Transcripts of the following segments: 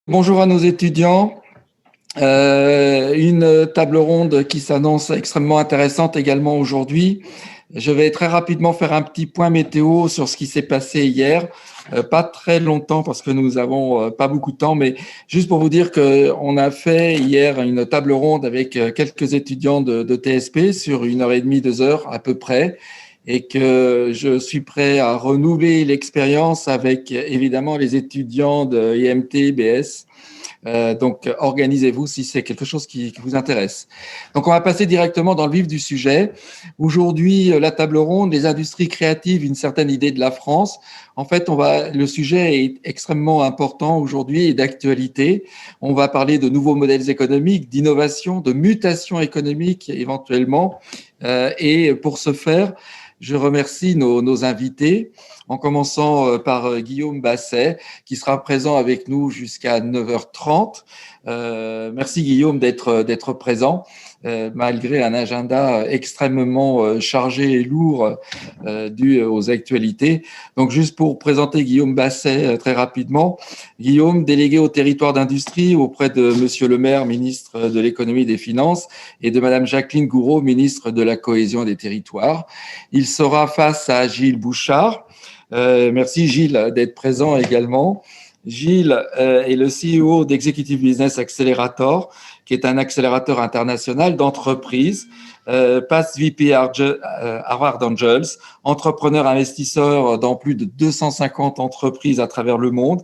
Bonjour à nos étudiants. Une table ronde qui s'annonce extrêmement intéressante également aujourd'hui. Je vais très rapidement faire un petit point météo sur ce qui s'est passé hier. Pas très longtemps parce que nous avons pas beaucoup de temps, mais juste pour vous dire qu'on a fait hier une table ronde avec quelques étudiants de TSP sur 1h30, 2 heures à peu près, et que je suis prêt à renouveler l'expérience avec évidemment les étudiants de IMT, BS. Donc, organisez-vous si c'est quelque chose qui vous intéresse. Donc, on va passer directement dans le vif du sujet. Aujourd'hui, la table ronde, les industries créatives, une certaine idée de la France. En fait, le sujet est extrêmement important aujourd'hui et d'actualité. On va parler de nouveaux modèles économiques, d'innovation, de mutation économique éventuellement. Et pour ce faire, je remercie nos invités, en commençant par Guillaume Basset, qui sera présent avec nous jusqu'à 9h30. Merci Guillaume d'être présent, malgré un agenda extrêmement chargé et lourd dû aux actualités. Donc, juste pour présenter Guillaume Basset très rapidement. Guillaume, délégué au territoire d'industrie auprès de Monsieur le maire, ministre de l'économie et des finances, et de Madame Jacqueline Gouraud, ministre de la cohésion des territoires. Il sera face à Gilles Bouchard. Merci Gilles d'être présent également. Gilles est le CEO d'Executive Business Accelerator, qui est un accélérateur international d'entreprises, past VP Harvard Angels, entrepreneur investisseur dans plus de 250 entreprises à travers le monde,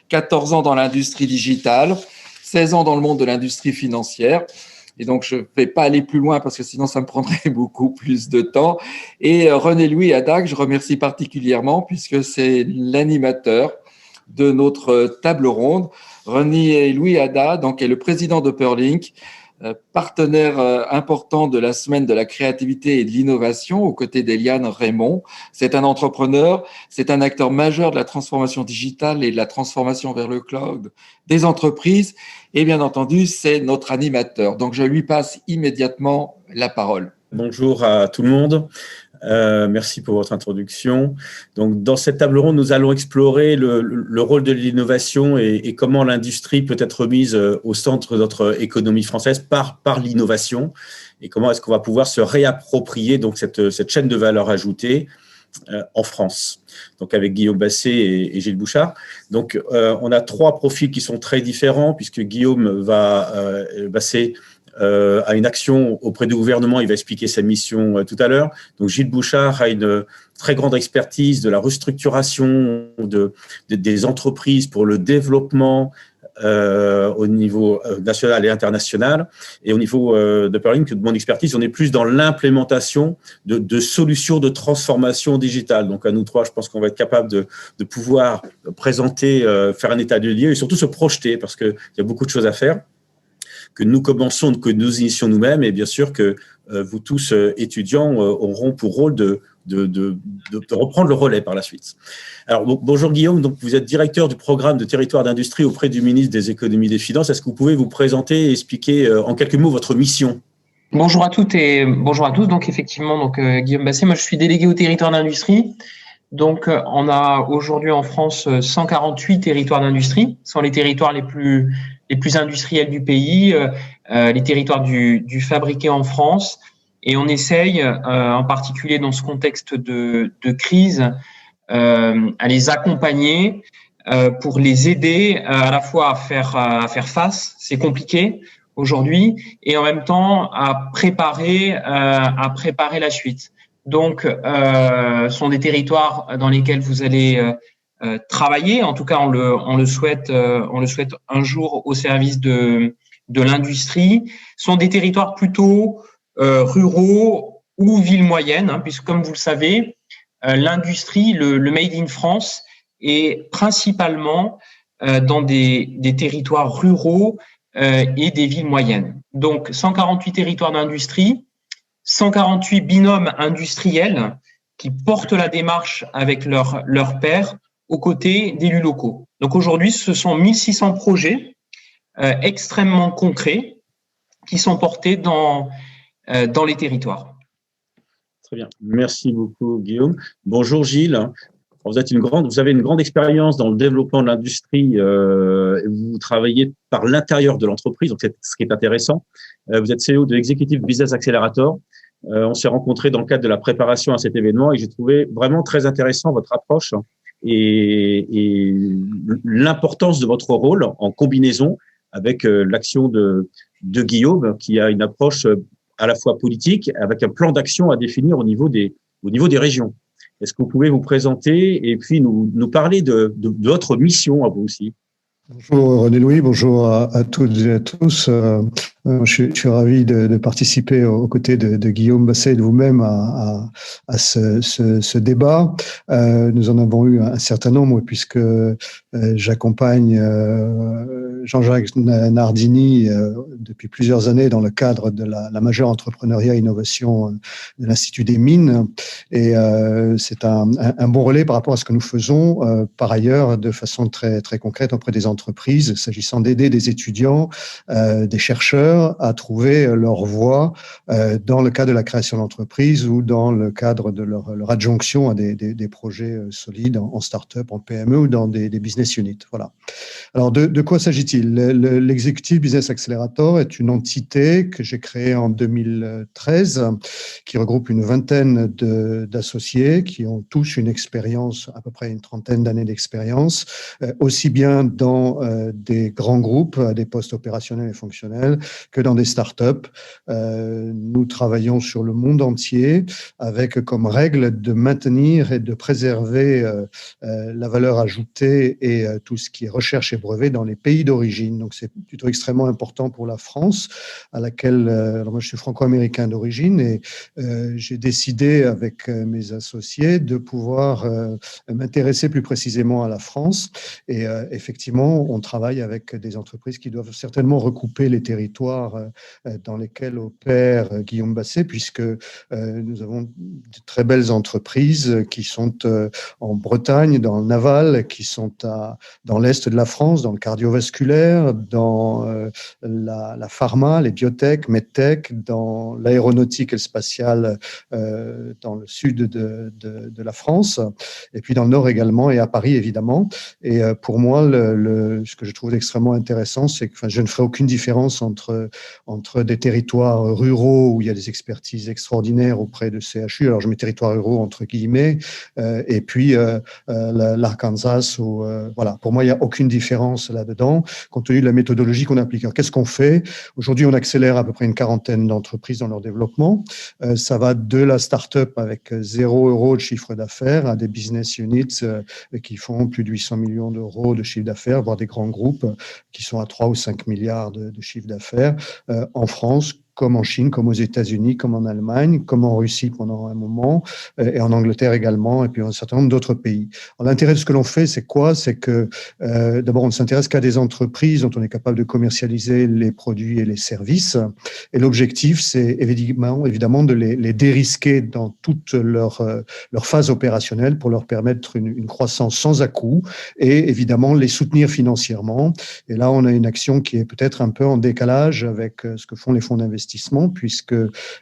14 ans dans l'industrie digitale, 16 ans dans le monde de l'industrie financière. Et donc, je ne vais pas aller plus loin parce que sinon, ça me prendrait beaucoup plus de temps. Et René-Louis Haddac, je remercie particulièrement puisque c'est l'animateur de notre table ronde. René-Louis Haddac, donc, est le président d'Upperlink, partenaire important de la semaine de la créativité et de l'innovation aux côtés d'Eliane Raymond. C'est un entrepreneur, c'est un acteur majeur de la transformation digitale et de la transformation vers le cloud des entreprises. Et bien entendu, c'est notre animateur. Donc, je lui passe immédiatement la parole. Bonjour à tout le monde. Merci pour votre introduction. Donc, dans cette table ronde, nous allons explorer le rôle de l'innovation et comment l'industrie peut être mise au centre de notre économie française par l'innovation et comment est-ce qu'on va pouvoir se réapproprier donc cette chaîne de valeur ajoutée en France. Donc, avec Guillaume Basset et Gilles Bouchard. Donc, on a trois profils qui sont très différents puisque Guillaume Basset a une action auprès du gouvernement, il va expliquer sa mission tout à l'heure. Donc Gilles Bouchard a une très grande expertise de la restructuration des entreprises pour le développement au niveau national et international. Et au niveau d'Upperlink, de mon expertise, on est plus dans l'implémentation de solutions de transformation digitale. Donc à nous trois, je pense qu'on va être capable de pouvoir présenter, faire un état de lieu et surtout se projeter parce qu'il y a beaucoup de choses à faire. Que nous commençons, que nous initions nous-mêmes, et bien sûr que vous tous, étudiants, auront pour rôle de reprendre le relais par la suite. Alors, bonjour Guillaume, donc vous êtes directeur du programme de territoire d'industrie auprès du ministre des Économies et des Finances. Est-ce que vous pouvez vous présenter et expliquer en quelques mots votre mission ? Bonjour à toutes et bonjour à tous. Donc effectivement, Guillaume Basset, moi je suis délégué au territoire d'industrie. Donc on a aujourd'hui en France 148 territoires d'industrie, ce sont les territoires les plus industriels du pays, les territoires du fabriqué en France. Et on essaye, en particulier dans ce contexte de crise, à les accompagner pour les aider à la fois à faire face, c'est compliqué aujourd'hui, et en même temps à préparer la suite. Donc, ce sont des territoires dans lesquels vous allez travailler. En tout cas, on le souhaite un jour au service de l'industrie. Ce sont des territoires plutôt ruraux ou villes moyennes, hein, puisque comme vous le savez, l'industrie, le Made in France est principalement dans des territoires ruraux et des villes moyennes. Donc, 148 territoires d'industrie, 148 binômes industriels qui portent la démarche avec leurs pairs aux côtés d'élus locaux. Donc, aujourd'hui, ce sont 1600 projets extrêmement concrets qui sont portés dans les territoires. Très bien. Merci beaucoup, Guillaume. Bonjour, Gilles. Vous avez une grande expérience dans le développement de l'industrie. Vous travaillez par l'intérieur de l'entreprise, donc c'est ce qui est intéressant. Vous êtes CEO de Executive Business Accelerator. On s'est rencontrés dans le cadre de la préparation à cet événement et j'ai trouvé vraiment très intéressant votre approche et l'importance de votre rôle en combinaison avec l'action de Guillaume, qui a une approche à la fois politique, avec un plan d'action à définir au niveau des régions. Est-ce que vous pouvez vous présenter et puis nous parler de votre mission à vous aussi? Bonjour René-Louis, bonjour à toutes et à tous. Je suis ravi de participer aux côtés de Guillaume Basset et de vous-même à ce débat. Nous en avons eu un certain nombre puisque j'accompagne Jean-Jacques Nardini depuis plusieurs années dans le cadre de la majeure entrepreneuriat et innovation de l'Institut des Mines. Et c'est un bon relais par rapport à ce que nous faisons par ailleurs de façon très, très concrète auprès des entreprises, s'agissant d'aider des étudiants, des chercheurs à trouver leur voie dans le cadre de la création d'entreprise ou dans le cadre de leur adjonction à des projets solides en start-up, en PME ou dans des business units. Voilà. Alors, de quoi s'agit-il? L'Executive Business Accelerator est une entité que j'ai créée en 2013 qui regroupe une vingtaine d'associés qui ont tous une expérience, à peu près une trentaine d'années d'expérience, aussi bien dans des grands groupes, à des postes opérationnels et fonctionnels, que dans des startups. Nous travaillons sur le monde entier avec comme règle de maintenir et de préserver la valeur ajoutée et tout ce qui est recherche et brevet dans les pays d'origine. Donc, c'est plutôt extrêmement important pour la France, à laquelle, alors moi je suis franco-américain d'origine et j'ai décidé avec mes associés de pouvoir m'intéresser plus précisément à la France. Et effectivement, on travaille avec des entreprises qui doivent certainement recouper les territoires dans lesquels opère Guillaume Basset, puisque nous avons de très belles entreprises qui sont en Bretagne, dans le naval, qui sont dans l'est de la France, dans le cardiovasculaire, dans la pharma, les biotech, medtech, dans l'aéronautique et le spatial dans le sud de la France, et puis dans le nord également, et à Paris évidemment. Et pour moi, ce que je trouve extrêmement intéressant, c'est que je ne ferai aucune différence entre des territoires ruraux où il y a des expertises extraordinaires auprès de CHU, alors je mets territoires ruraux entre guillemets, et puis l'Arkansas, voilà. Pour moi, il n'y a aucune différence là-dedans, compte tenu de la méthodologie qu'on applique. Alors, qu'est-ce qu'on fait? Aujourd'hui, on accélère à peu près une quarantaine d'entreprises dans leur développement. Ça va de la start-up avec 0 € de chiffre d'affaires à des business units qui font plus de 800 millions d'euros de chiffre d'affaires, voire des grands groupes qui sont à 3 ou 5 milliards de chiffre d'affaires en France, comme en Chine, comme aux États-Unis, comme en Allemagne, comme en Russie pendant un moment, et en Angleterre également, et puis un certain nombre d'autres pays. L'intérêt de ce que l'on fait, c'est quoi? C'est que d'abord, on ne s'intéresse qu'à des entreprises dont on est capable de commercialiser les produits et les services. Et l'objectif, c'est évidemment de les dérisquer dans toute leur phase opérationnelle pour leur permettre une croissance sans à-coups et évidemment les soutenir financièrement. Et là, on a une action qui est peut-être un peu en décalage avec ce que font les fonds d'investissement, puisque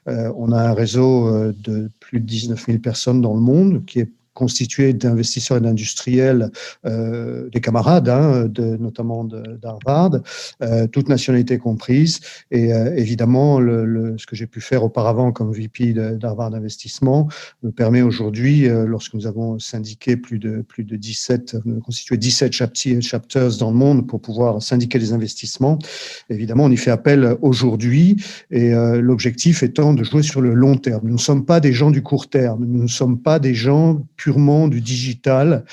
on a un réseau de plus de 19 000 personnes dans le monde qui est constitué d'investisseurs et d'industriels, des camarades, notamment d'Harvard, toutes nationalités comprises. Et évidemment, ce que j'ai pu faire auparavant comme VP d'Harvard Investissement me permet aujourd'hui, lorsque nous avons syndiqué constitué 17 chapters dans le monde pour pouvoir syndiquer les investissements, évidemment, on y fait appel aujourd'hui. Et l'objectif étant de jouer sur le long terme. Nous ne sommes pas des gens du court terme. Nous ne sommes pas des gens purement du digital,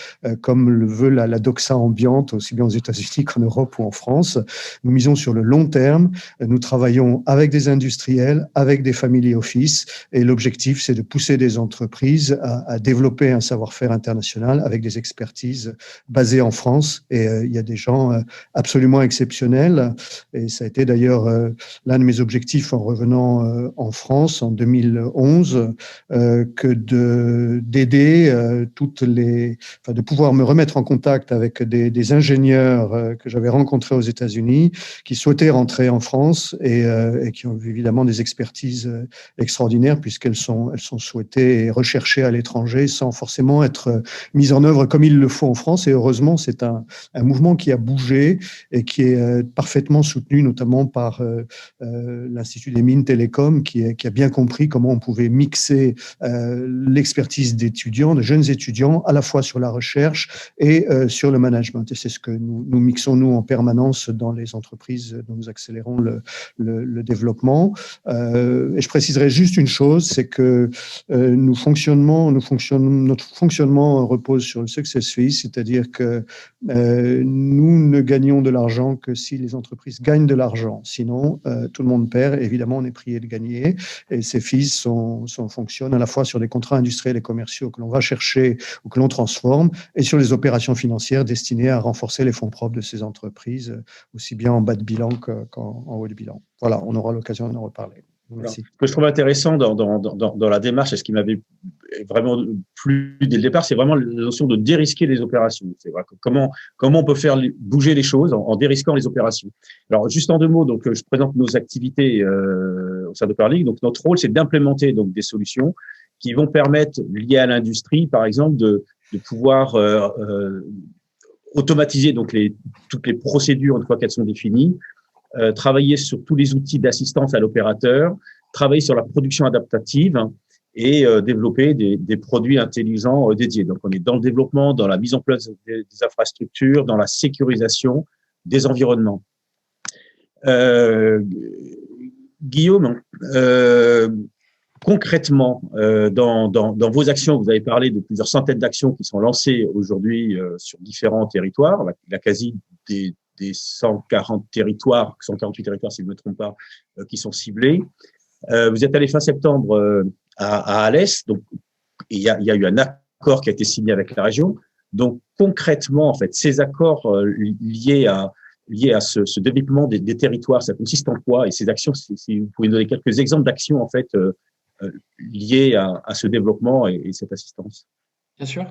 comme le veut la doxa ambiante, aussi bien aux États-Unis qu'en Europe ou en France. Nous misons sur le long terme. Nous travaillons avec des industriels, avec des family office, et l'objectif, c'est de pousser des entreprises à développer un savoir-faire international avec des expertises basées en France. Et il y a des gens absolument exceptionnels. Et ça a été d'ailleurs l'un de mes objectifs en revenant en France en 2011, que d'aider de pouvoir me remettre en contact avec des ingénieurs que j'avais rencontrés aux États-Unis, qui souhaitaient rentrer en France et qui ont évidemment des expertises extraordinaires puisqu'elles sont souhaitées et recherchées à l'étranger sans forcément être mises en œuvre comme il le faut en France. Et heureusement, c'est un mouvement qui a bougé et qui est parfaitement soutenu notamment par l'Institut des mines télécom qui a bien compris comment on pouvait mixer l'expertise d'étudiants, de jeunes étudiants, à la fois sur la recherche et sur le management. Et c'est ce que nous mixons, nous, en permanence dans les entreprises dont nous accélérons le développement. Et je préciserai juste une chose, c'est que notre fonctionnement repose sur le success fee, c'est-à-dire que nous ne gagnons de l'argent que si les entreprises gagnent de l'argent. Sinon, tout le monde perd. Évidemment, on est prié de gagner. Et ces fees fonctionnent à la fois sur des contrats industriels et commerciaux que l'on va chercher ou que l'on transforme, et sur les opérations financières destinées à renforcer les fonds propres de ces entreprises, aussi bien en bas de bilan qu'en haut de bilan. Voilà, on aura l'occasion d'en reparler. Merci. Ce que je trouve intéressant dans la démarche, et ce qui m'avait vraiment plu dès le départ, c'est vraiment la notion de dérisquer les opérations. C'est vrai, comment on peut faire bouger les choses en dérisquant les opérations. Alors, juste en 2 mots, donc je présente nos activités au sein de Parlig. Donc, notre rôle, c'est d'implémenter donc des solutions qui vont permettre, liées à l'industrie, par exemple, de pouvoir automatiser donc toutes les procédures une fois qu'elles sont définies, travailler sur tous les outils d'assistance à l'opérateur, travailler sur la production adaptative et développer des produits intelligents dédiés. Donc, on est dans le développement, dans la mise en place des infrastructures, dans la sécurisation des environnements. Guillaume, concrètement, dans vos actions, vous avez parlé de plusieurs centaines d'actions qui sont lancées aujourd'hui sur différents territoires, la quasi des 148 territoires, si je ne me trompe pas, qui sont ciblés. Vous êtes allé fin septembre à Alès, donc il y a eu un accord qui a été signé avec la région. Donc concrètement, en fait, ces accords liés à ce développement des territoires, ça consiste en quoi? Et ces actions, si vous pouvez donner quelques exemples d'actions en fait liées à ce développement et cette assistance. Bien sûr.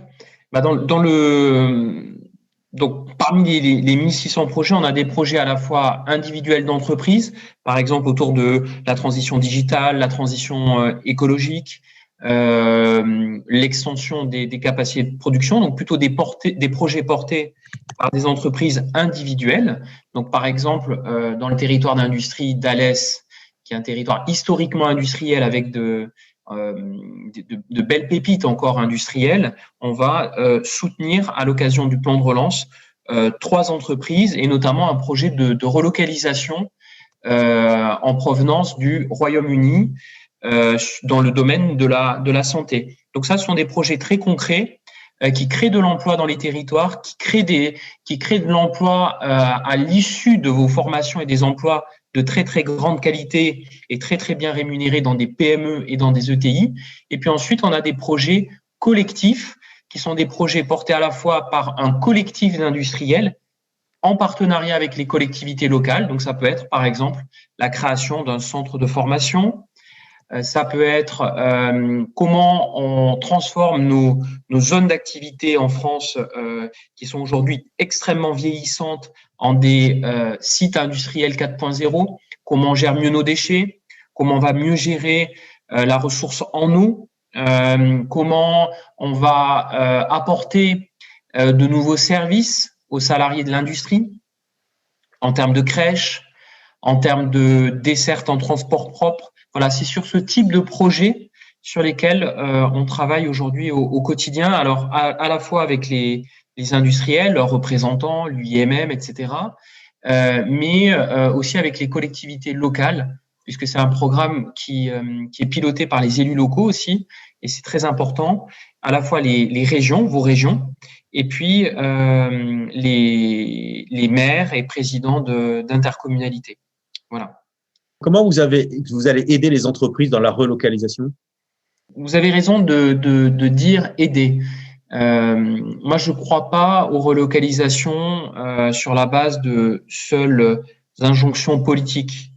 Donc, parmi les 1600 projets, on a des projets à la fois individuels d'entreprise, par exemple autour de la transition digitale, la transition écologique, l'extension des capacités de production, donc plutôt des projets portés par des entreprises individuelles. Donc, par exemple, dans le territoire d'industrie d'Alès, qui est un territoire historiquement industriel avec de belles pépites encore industrielles, on va soutenir à l'occasion du plan de relance 3 entreprises et notamment un projet de relocalisation en provenance du Royaume-Uni dans le domaine de la santé. Donc ça, ce sont des projets très concrets qui créent de l'emploi dans les territoires, qui créent de l'emploi à l'issue de vos formations et des emplois de très, très grande qualité et très, très bien rémunérés dans des PME et dans des ETI. Et puis ensuite, on a des projets collectifs qui sont des projets portés à la fois par un collectif d'industriels en partenariat avec les collectivités locales. Donc, ça peut être, par exemple, la création d'un centre de formation. Ça peut être comment on transforme nos zones d'activité en France qui sont aujourd'hui extrêmement vieillissantes en des sites industriels 4.0, comment on gère mieux nos déchets, comment on va mieux gérer la ressource en eau, comment on va apporter de nouveaux services aux salariés de l'industrie en termes de crèches, en termes de dessertes en transport propre. Voilà, c'est sur ce type de projet sur lesquels on travaille aujourd'hui au quotidien. Alors, à la fois avec les industriels, leurs représentants, l'UIMM, etc., mais aussi avec les collectivités locales, puisque c'est un programme qui est piloté par les élus locaux aussi. et c'est très important, à la fois les régions, vos régions, et puis les maires et présidents d'intercommunalités. Voilà. Comment vous allez aider les entreprises dans la relocalisation? Vous avez raison de dire aider. Moi, je ne crois pas aux relocalisations sur la base de seules injonctions politiques.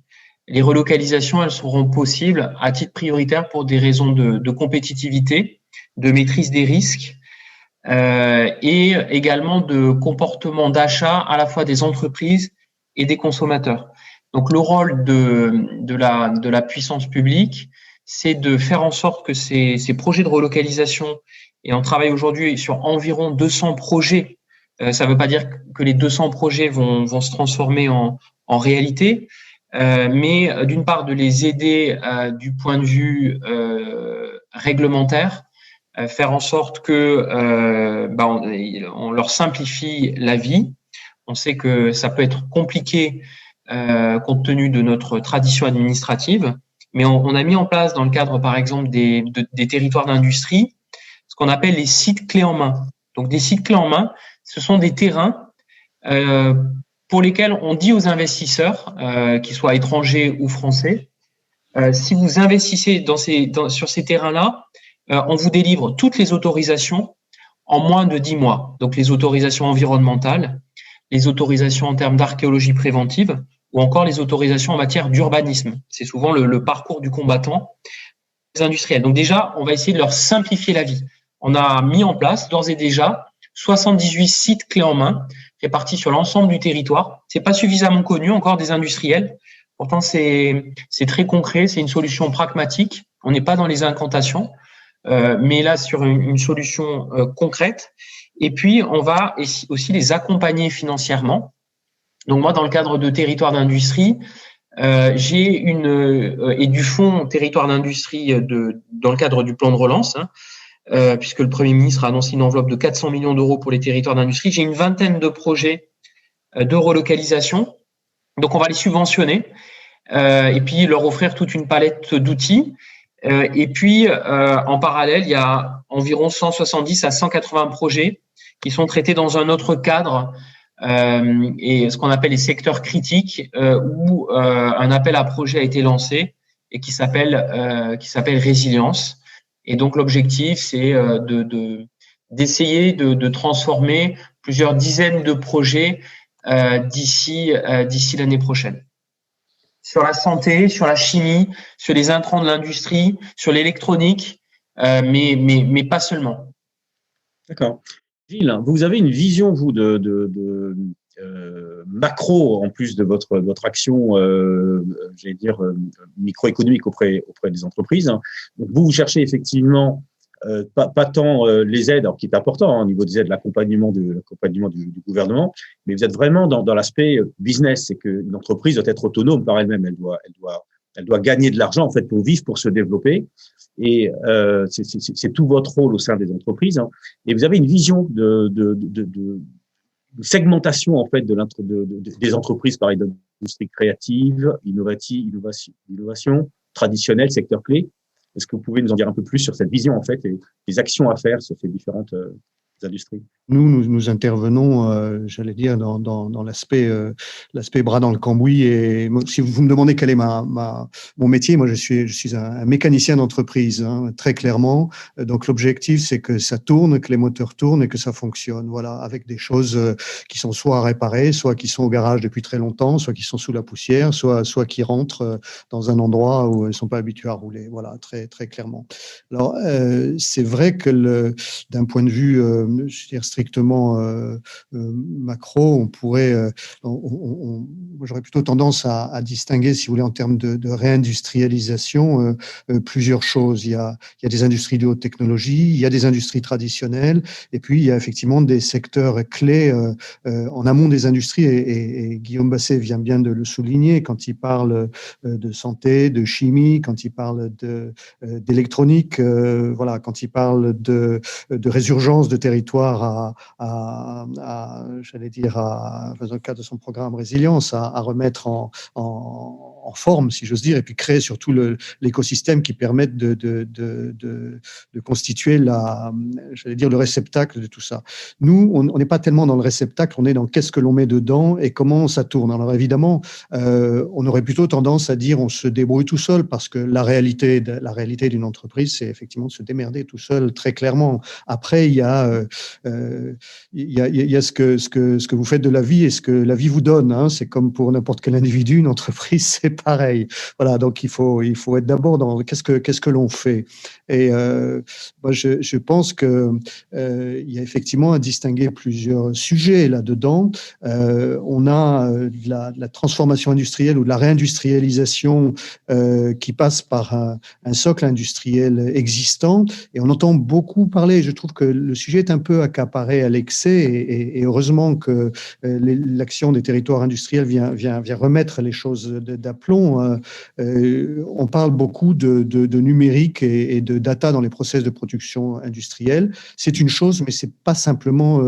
Les relocalisations, elles seront possibles à titre prioritaire pour des raisons de compétitivité, de maîtrise des risques et également de comportement d'achat à la fois des entreprises et des consommateurs. Donc, le rôle de la puissance publique, c'est de faire en sorte que ces projets de relocalisation, et on travaille aujourd'hui sur environ 200 projets, ça ne veut pas dire que les 200 projets vont se transformer en réalité, mais d'une part de les aider du point de vue réglementaire, faire en sorte que on leur simplifie la vie. On sait que ça peut être compliqué compte tenu de notre tradition administrative, mais on a mis en place dans le cadre, par exemple, des territoires d'industrie, ce qu'on appelle les sites clés en main. Donc, des sites clés en main, ce sont des terrains pour lesquels on dit aux investisseurs, qu'ils soient étrangers ou français, si vous investissez sur ces terrains-là, on vous délivre toutes les autorisations en moins de 10 mois. Donc, les autorisations environnementales, les autorisations en termes d'archéologie préventive ou encore les autorisations en matière d'urbanisme. C'est souvent le parcours du combattant des industriels. Donc déjà, on va essayer de leur simplifier la vie. On a mis en place d'ores et déjà 78 sites clés en main répartis sur l'ensemble du territoire. C'est pas suffisamment connu encore des industriels. Pourtant, c'est très concret, c'est une solution pragmatique. On n'est pas dans les incantations, mais là sur une solution concrète. Et puis, on va aussi les accompagner financièrement. Donc moi, dans le cadre de territoire d'industrie, j'ai et du fonds territoire d'industrie dans le cadre du plan de relance, puisque le Premier ministre a annoncé une enveloppe de 400 millions d'euros pour les territoires d'industrie. J'ai une vingtaine de projets de relocalisation. Donc, on va les subventionner et puis leur offrir toute une palette d'outils. Et puis, en parallèle, il y a environ 170 à 180 projets qui sont traités dans un autre cadre et ce qu'on appelle les secteurs critiques où un appel à projet a été lancé et qui s'appelle Résilience. Et donc, l'objectif, c'est d'essayer de transformer plusieurs dizaines de projets d'ici l'année prochaine. Sur la santé, sur la chimie, sur les intrants de l'industrie, sur l'électronique, mais pas seulement. D'accord. Gilles, vous avez une vision, vous, de macro, en plus de votre action, j'allais dire, microéconomique auprès des entreprises. Donc, vous cherchez effectivement pas tant les aides, alors qui est important au niveau des aides, l'accompagnement du gouvernement, mais vous êtes vraiment dans l'aspect business, c'est qu'une entreprise doit être autonome par elle-même, elle doit gagner de l'argent en fait pour vivre, pour se développer, et c'est tout votre rôle au sein des entreprises. Et vous avez une vision de segmentation en fait des entreprises par industrie créative, innovation, traditionnelle, secteur clé. Est-ce que vous pouvez nous en dire un peu plus sur cette vision en fait et les actions à faire sur ces différentes industries? Nous intervenons, j'allais dire, dans l'aspect bras dans le cambouis. Et si vous me demandez quel est mon métier, moi je suis un mécanicien d'entreprise, très clairement. Donc l'objectif, c'est que ça tourne, que les moteurs tournent et que ça fonctionne. Voilà, avec des choses qui sont soit à réparer, soit qui sont au garage depuis très longtemps, soit qui sont sous la poussière, soit qui rentrent dans un endroit où elles sont pas habituées à rouler. Voilà, très très clairement. Alors c'est vrai que d'un point de vue, je veux dire, strictement macro, on pourrait, j'aurais plutôt tendance à distinguer, si vous voulez, en termes de réindustrialisation, plusieurs choses. Il y a des industries de haute technologie, il y a des industries traditionnelles, et puis il y a effectivement des secteurs clés en amont des industries, et Guillaume Basset vient bien de le souligner quand il parle de santé, de chimie, quand il parle d'électronique, voilà, quand il parle de résurgence de territoire territoire j'allais dire, dans le cadre de son programme Résilience, à remettre en forme, si j'ose dire, et puis créer surtout l'écosystème qui permette de constituer j'allais dire, le réceptacle de tout ça. Nous, on n'est pas tellement dans le réceptacle, on est dans qu'est-ce que l'on met dedans et comment ça tourne. Alors évidemment, on aurait plutôt tendance à dire on se débrouille tout seul, parce que la réalité d'une entreprise, c'est effectivement de se démerder tout seul, très clairement. Après, il y a ce que vous faites de la vie et ce que la vie vous donne, hein. C'est comme pour n'importe quel individu, une entreprise, c'est pareil. Voilà, donc il faut être d'abord dans qu'est-ce que l'on fait. Et moi, je pense que il y a effectivement à distinguer plusieurs sujets là-dedans. On a de la transformation industrielle ou de la réindustrialisation qui passe par un socle industriel existant, et on entend beaucoup parler. Je trouve que le sujet est un peu accaparé à l'excès, et heureusement que l'action des territoires industriels vient remettre les choses d'aplomb. On parle beaucoup de numérique et de data dans les process de production industrielle. C'est une chose, mais c'est pas simplement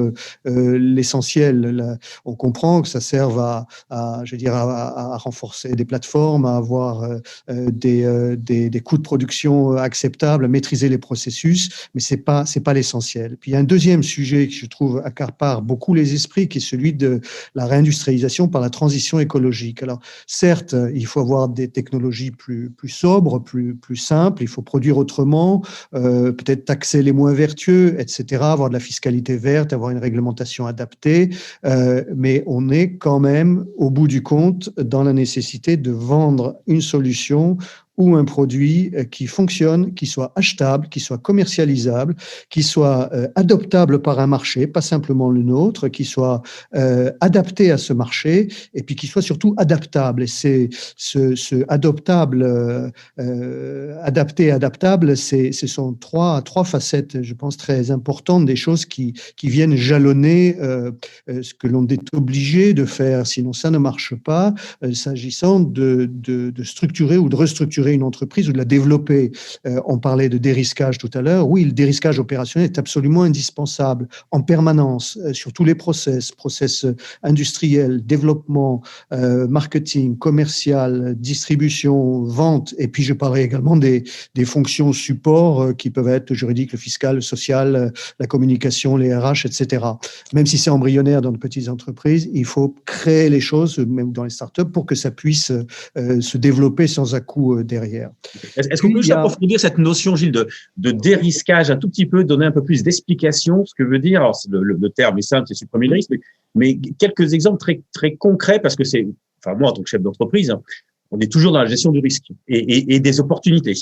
l'essentiel. On comprend que ça serve à renforcer des plateformes, à avoir des coûts de production acceptables, à maîtriser les processus, mais c'est pas l'essentiel. Puis il y a un deuxième sujet que je trouve accapare beaucoup les esprits, qui est celui de la réindustrialisation par la transition écologique. Alors certes, il faut avoir des technologies plus sobres, plus simples, il faut produire autrement, peut-être taxer les moins vertueux, etc., avoir de la fiscalité verte, avoir une réglementation adaptée, mais on est quand même, au bout du compte, dans la nécessité de vendre une solution ou un produit qui fonctionne, qui soit achetable, qui soit commercialisable, qui soit adoptable par un marché, pas simplement le nôtre, qui soit adapté à ce marché, et puis qui soit surtout adaptable. Et c'est ce adoptable, adapté, adaptable, ce sont trois facettes, je pense, très importantes, des choses qui viennent jalonner ce que l'on est obligé de faire, sinon ça ne marche pas, s'agissant de structurer ou de restructurer une entreprise ou de la développer. On parlait de dérisquage tout à l'heure. Oui, le dérisquage opérationnel est absolument indispensable en permanence sur tous les process industriels, développement, marketing, commercial, distribution, vente. Et puis je parlerai également des fonctions support qui peuvent être le juridique, le fiscal, le social, la communication, les RH, etc. Même si c'est embryonnaire dans de petites entreprises, il faut créer les choses, même dans les startups, pour que ça puisse se développer sans à-coup derrière. Est-ce qu'on peut juste approfondir cette notion, Gilles, de dérisquage un tout petit peu, donner un peu plus d'explication, ce que veut dire, alors le terme est simple, c'est supprimer le risque, mais quelques exemples très, très concrets, parce que moi, en tant que chef d'entreprise, on est toujours dans la gestion du risque et des opportunités.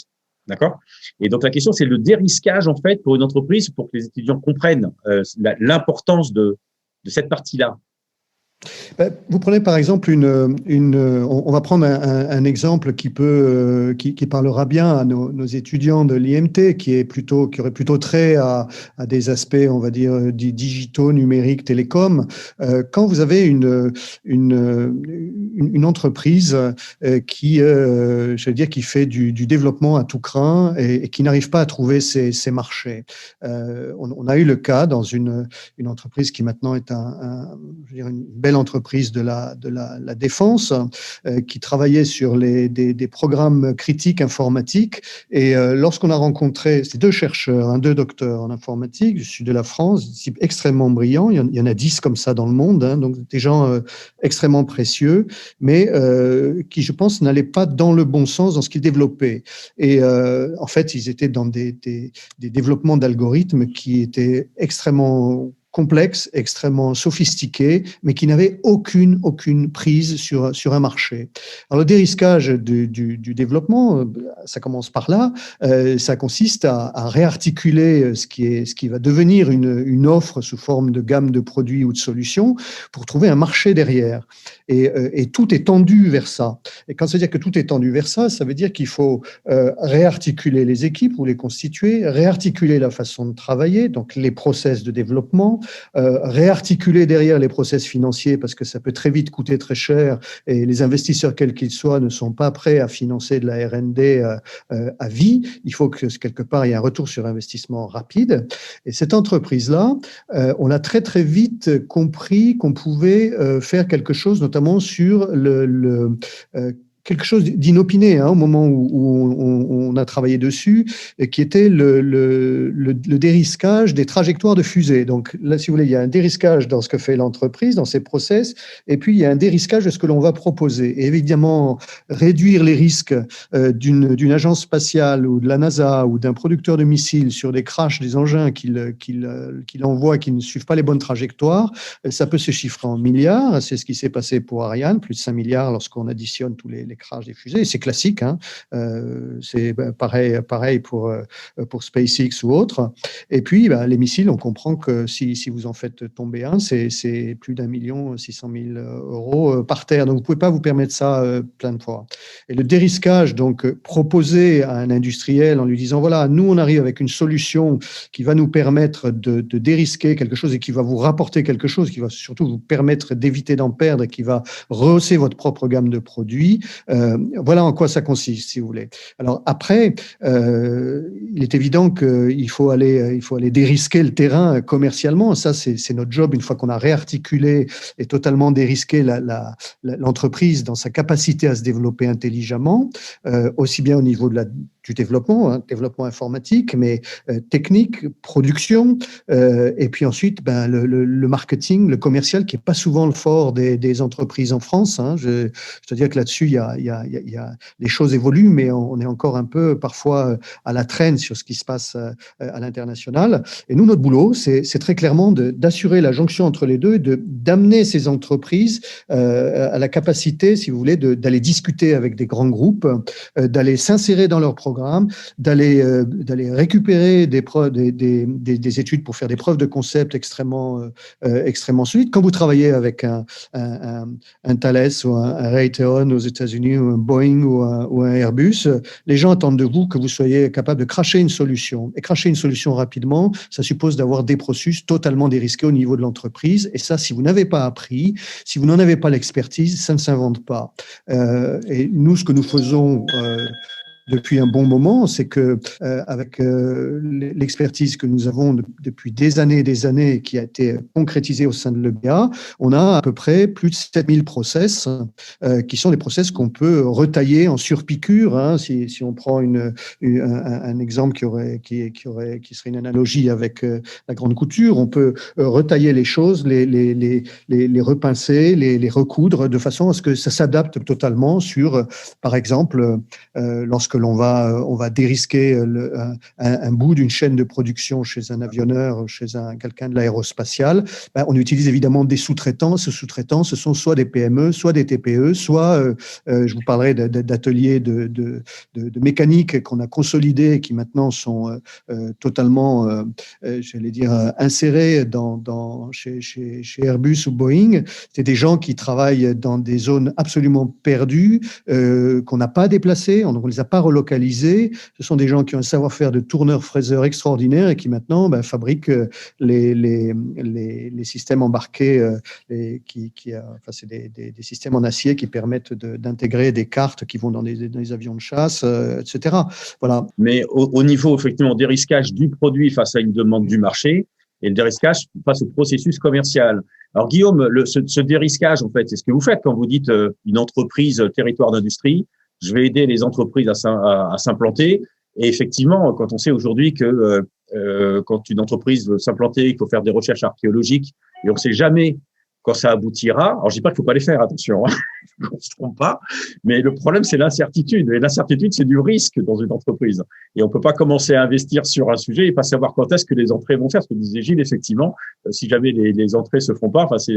D'accord? Et donc, la question, c'est le dérisquage, en fait, pour une entreprise, pour que les étudiants comprennent l'importance de cette partie-là. Vous prenez par exemple on va prendre un exemple qui parlera bien à nos étudiants de l'IMT, qui aurait plutôt trait à des aspects, on va dire, digitaux, numériques, télécoms. Quand vous avez une entreprise qui fait du développement à tout crin et qui n'arrive pas à trouver ses marchés. On a eu le cas dans une entreprise qui maintenant est une belle entreprise de la défense qui travaillait sur des programmes critiques informatiques. Et lorsqu'on a rencontré ces deux chercheurs, deux docteurs en informatique du sud de la France, des types extrêmement brillants, il y en a 10 comme ça dans le monde, donc des gens extrêmement précieux, mais qui, je pense, n'allaient pas dans le bon sens dans ce qu'ils développaient. Et en fait, ils étaient dans des développements d'algorithmes qui étaient extrêmement complexes, extrêmement sophistiqués, mais qui n'avaient aucune prise sur un marché. Alors, le dérisquage du développement, ça commence par là. Ça consiste à réarticuler ce qui va devenir une offre sous forme de gamme de produits ou de solutions pour trouver un marché derrière. Et tout est tendu vers ça. Et quand ça veut dire que tout est tendu vers ça, ça veut dire qu'il faut réarticuler les équipes ou les constituer, réarticuler la façon de travailler, donc les process de développement, réarticuler derrière les process financiers parce que ça peut très vite coûter très cher et les investisseurs, quels qu'ils soient, ne sont pas prêts à financer de la R&D à vie. Il faut que quelque part, il y ait un retour sur investissement rapide. Et cette entreprise-là, on a très, très vite compris qu'on pouvait faire quelque chose, notamment sur quelque chose d'inopiné au moment où on a travaillé dessus, qui était le dérisquage des trajectoires de fusée. Donc là, si vous voulez, il y a un dérisquage dans ce que fait l'entreprise, dans ses process, et puis il y a un dérisquage de ce que l'on va proposer. Et évidemment, réduire les risques d'une agence spatiale ou de la NASA ou d'un producteur de missiles sur des crashs des engins qu'il envoie qui ne suivent pas les bonnes trajectoires, ça peut se chiffrer en milliards. C'est ce qui s'est passé pour Ariane, plus de 5 milliards lorsqu'on additionne tous les crashs des fusées. C'est classique, c'est pareil pour SpaceX ou autre. Et puis, les missiles, on comprend que si vous en faites tomber un, c'est plus d'1 600 000 € par terre. Donc, vous ne pouvez pas vous permettre ça plein de fois. Et le dérisquage, donc, proposé à un industriel en lui disant, voilà, nous, on arrive avec une solution qui va nous permettre de dérisquer quelque chose et qui va vous rapporter quelque chose, qui va surtout vous permettre d'éviter d'en perdre et qui va rehausser votre propre gamme de produits. Voilà en quoi ça consiste, si vous voulez. Alors après, il est évident qu'il faut aller dérisquer le terrain commercialement. Ça, c'est notre job une fois qu'on a réarticulé et totalement dérisqué l'entreprise dans sa capacité à se développer intelligemment, aussi bien au niveau du développement, développement informatique, mais technique, production, et puis ensuite le marketing, le commercial, qui est pas souvent le fort des entreprises en France. Je dois dire que là-dessus, les choses évoluent, mais on est encore un peu parfois à la traîne sur ce qui se passe à l'international. Et nous, notre boulot, c'est très clairement d'assurer la jonction entre les deux, et d'amener ces entreprises à la capacité, si vous voulez, d'aller discuter avec des grands groupes, d'aller s'insérer dans leurs programmes, d'aller récupérer des études pour faire des preuves de concept extrêmement solides. Quand vous travaillez avec un Thales ou un Raytheon aux États-Unis, ou un Boeing ou un Airbus, les gens attendent de vous que vous soyez capable de crasher une solution. Et crasher une solution rapidement, ça suppose d'avoir des processus totalement dérisqués au niveau de l'entreprise. Et ça, si vous n'avez pas appris, si vous n'en avez pas l'expertise, ça ne s'invente pas. Et nous, ce que nous faisons depuis un bon moment, c'est que avec l'expertise que nous avons depuis des années et des années, qui a été concrétisée au sein de l'EBA, on a à peu près plus de 7000 process qui sont des process qu'on peut retailler en surpiqûre. Si on prend un exemple qui serait une analogie avec la grande couture, on peut retailler les choses, les repincer, les recoudre de façon à ce que ça s'adapte totalement sur, par exemple, lorsque l'on va dérisquer un bout d'une chaîne de production chez un avionneur, chez quelqu'un de l'aérospatial, on utilise évidemment des sous-traitants. Ces sous-traitants, ce sont soit des PME, soit des TPE, soit, je vous parlerai d'ateliers de mécanique qu'on a consolidés et qui maintenant sont totalement, j'allais dire, insérés chez Airbus ou Boeing. C'est des gens qui travaillent dans des zones absolument perdues, qu'on n'a pas déplacées, on ne les a pas relocalisés. Ce sont des gens qui ont un savoir-faire de tourneur-fraiseur extraordinaire et qui maintenant fabriquent les systèmes embarqués, c'est des systèmes en acier qui permettent d'intégrer des cartes qui vont dans les avions de chasse, etc. Voilà. Mais au niveau effectivement dérisquage du produit face à une demande du marché et le dérisquage face au processus commercial. Alors Guillaume, ce dérisquage, en fait, c'est ce que vous faites quand vous dites une entreprise territoire d'industrie. Je vais aider les entreprises à s'implanter. Et effectivement, quand on sait aujourd'hui que quand une entreprise veut s'implanter, il faut faire des recherches archéologiques et on ne sait jamais quand ça aboutira. Alors, je dis pas qu'il faut pas les faire, attention, qu'on se trompe pas. Mais le problème, c'est l'incertitude. Et l'incertitude, c'est du risque dans une entreprise. Et on peut pas commencer à investir sur un sujet et pas savoir quand est-ce que les entrées vont faire. Ce que disait Gilles, effectivement, si jamais les entrées se font pas, c'est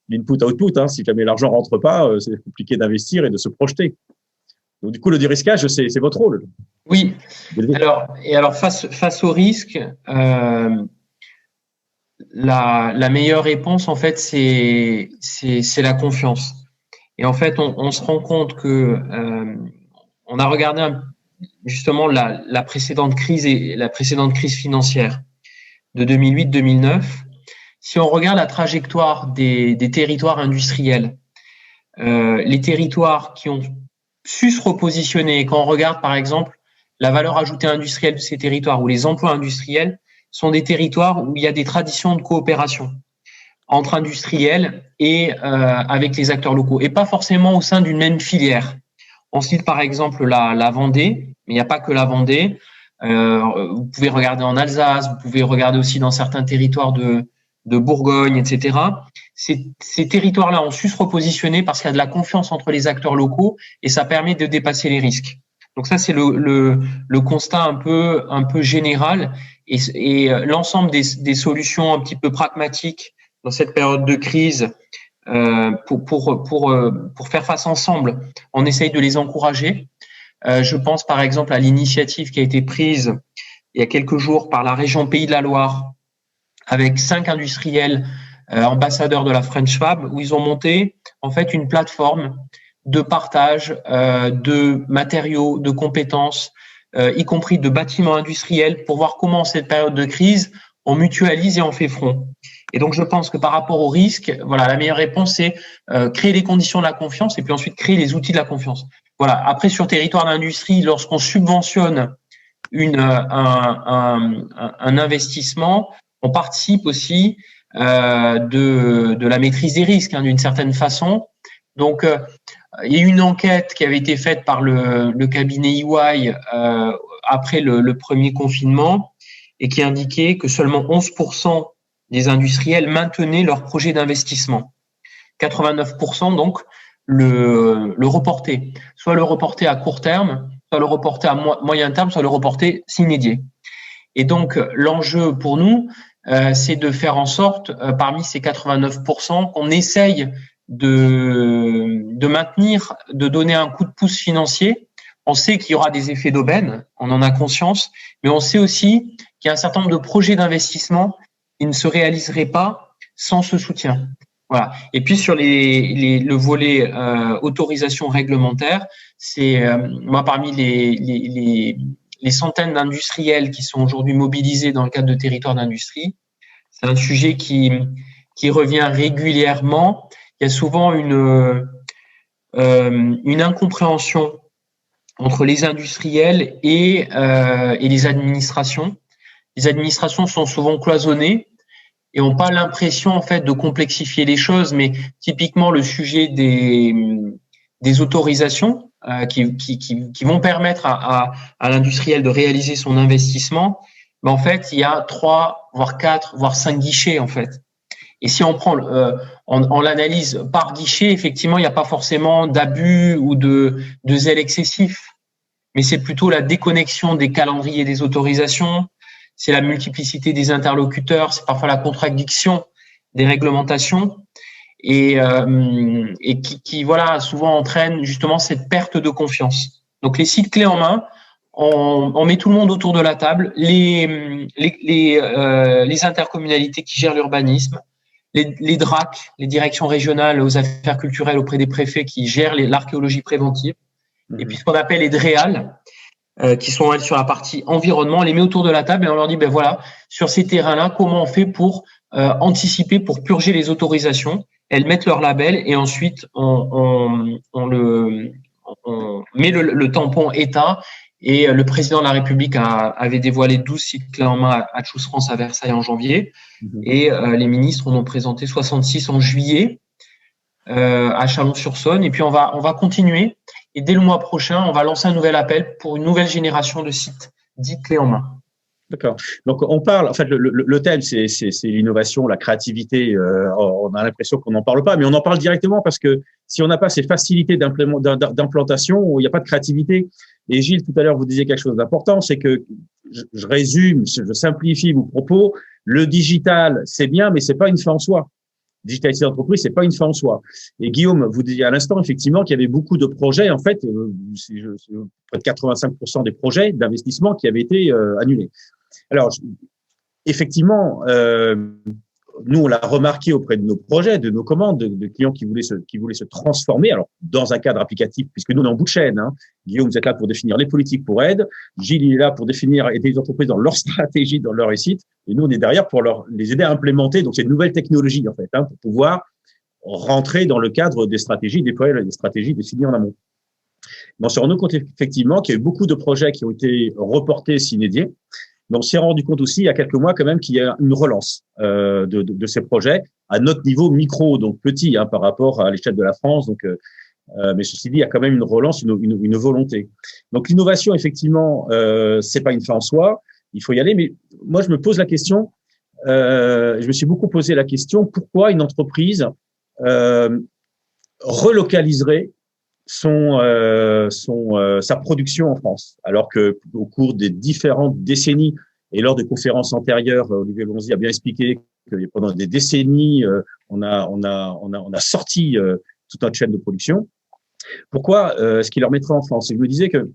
l'input-output. Si jamais l'argent rentre pas, c'est compliqué d'investir et de se projeter. Donc, du coup, le dérisquage, c'est votre rôle. Oui. Alors, face au risque, la meilleure réponse, en fait, c'est la confiance. Et en fait, on se rend compte que on a regardé justement la précédente crise et la précédente crise financière de 2008-2009. si on regarde la trajectoire des territoires industriels, les territoires qui ont su se repositionner, quand on regarde par exemple la valeur ajoutée industrielle de ces territoires ou les emplois industriels, sont des territoires où il y a des traditions de coopération entre industriels et avec les acteurs locaux, et pas forcément au sein d'une même filière. On cite par exemple la Vendée, mais il n'y a pas que la Vendée. Vous pouvez regarder en Alsace, vous pouvez regarder aussi dans certains territoires de Bourgogne, etc. Ces territoires-là ont su se repositionner parce qu'il y a de la confiance entre les acteurs locaux et ça permet de dépasser les risques. Donc ça, c'est le constat un peu général et l'ensemble des solutions un petit peu pragmatiques dans cette période de crise pour faire face ensemble. On essaye de les encourager. Je pense par exemple à l'initiative qui a été prise il y a quelques jours par la région Pays de la Loire avec 5 industriels ambassadeurs de la French Fab où ils ont monté en fait une plateforme de partage de matériaux, de compétences, y compris de bâtiments industriels pour voir comment en cette période de crise on mutualise et on fait front. Et donc je pense que par rapport au risque, voilà, la meilleure réponse c'est créer les conditions de la confiance et puis ensuite créer les outils de la confiance. Voilà. Après, sur territoire d'industrie, lorsqu'on subventionne un investissement, on participe aussi de la maîtrise des risques, d'une certaine façon. Donc, il y a eu une enquête qui avait été faite par le cabinet EY après le premier confinement et qui indiquait que seulement 11% des industriels maintenaient leur projet d'investissement. 89% donc le reporter, soit le reporter à court terme, soit le reporter à moyen terme, soit le reporter sine-die. Et donc, l'enjeu pour nous, c'est de faire en sorte, parmi ces 89%, qu'on essaye de maintenir, de donner un coup de pouce financier. On sait qu'il y aura des effets d'aubaine, on en a conscience, mais on sait aussi qu'il y a un certain nombre de projets d'investissement qui ne se réaliseraient pas sans ce soutien. Voilà. Et puis sur le volet autorisation réglementaire, c'est moi parmi les centaines d'industriels qui sont aujourd'hui mobilisés dans le cadre de territoires d'industrie, c'est un sujet qui revient régulièrement. Il y a souvent une incompréhension entre les industriels et les administrations. Les administrations sont souvent cloisonnées et n'ont pas l'impression en fait de complexifier les choses, mais typiquement le sujet des autorisations qui vont permettre à l'industriel de réaliser son investissement, mais en fait il y a 3, voire 4, voire 5 guichets en fait. Et si on prend on l'analyse par guichet, effectivement il n'y a pas forcément d'abus ou de zèle excessif, mais c'est plutôt la déconnexion des calendriers des autorisations. C'est la multiplicité des interlocuteurs, c'est parfois la contradiction des réglementations et qui voilà souvent entraîne justement cette perte de confiance. Donc les sites clés en main, on met tout le monde autour de la table, les intercommunalités qui gèrent l'urbanisme, les DRAC, les directions régionales aux affaires culturelles auprès des préfets qui gèrent l'archéologie préventive, et puis ce qu'on appelle les DREAL, qui sont elles sur la partie environnement, on les met autour de la table et on leur dit ben voilà, sur ces terrains-là, comment on fait pour anticiper, pour purger les autorisations. Elles mettent leur label et ensuite on met le tampon État. Et le président de la République avait dévoilé 12 sites clés en main à Choose France à Versailles en janvier. Et les ministres en ont présenté 66 en juillet à Chalon-sur-Saône. Et puis on va continuer. Et dès le mois prochain, on va lancer un nouvel appel pour une nouvelle génération de sites dits clés en main. D'accord. Donc, on parle, en fait, le thème, c'est l'innovation, la créativité. On a l'impression qu'on n'en parle pas, mais on en parle directement parce que si on n'a pas ces facilités d'implantation, il n'y a pas de créativité. Et Gilles, tout à l'heure, vous disiez quelque chose d'important, c'est que je résume, je simplifie vos propos. Le digital, c'est bien, mais c'est pas une fin en soi. Digitaliser l'entreprise, c'est pas une fin en soi. Et Guillaume, vous disiez à l'instant, effectivement, qu'il y avait beaucoup de projets, en fait, près de 85% des projets d'investissement qui avaient été annulés. Alors, effectivement, nous, on l'a remarqué auprès de nos projets, de nos commandes, de clients qui voulaient se transformer. Alors, dans un cadre applicatif, puisque nous, on est en bout de chaîne, hein. Guillaume, vous êtes là pour définir les politiques pour aide. Gilles, il est là pour aider les entreprises dans leur stratégie, dans leur réussite. Et nous, on est derrière pour les aider à implémenter. Donc, c'est une nouvelle technologie, en fait, hein, pour pouvoir rentrer dans le cadre des stratégies, déployer des stratégies définies en amont. Mais on s'est rendu compte, effectivement, qu'il y a eu beaucoup de projets qui ont été reportés, s'inédiés. Mais on s'est rendu compte aussi, il y a quelques mois, quand même, qu'il y a une relance de ces projets à notre niveau micro, donc petit par rapport à l'échelle de la France. Donc, mais ceci dit, il y a quand même une relance, une volonté. Donc, l'innovation, effectivement, c'est pas une fin en soi. Il faut y aller. Mais moi, je me pose la question. Je me suis beaucoup posé la question pourquoi une entreprise relocaliserait sa production en France, alors que au cours des différentes décennies et lors de conférences antérieures, Olivier Lonzi a bien expliqué que pendant des décennies, on a sorti toute notre chaîne de production. Pourquoi est-ce qu'il leur mettrait en France? Et je me disais que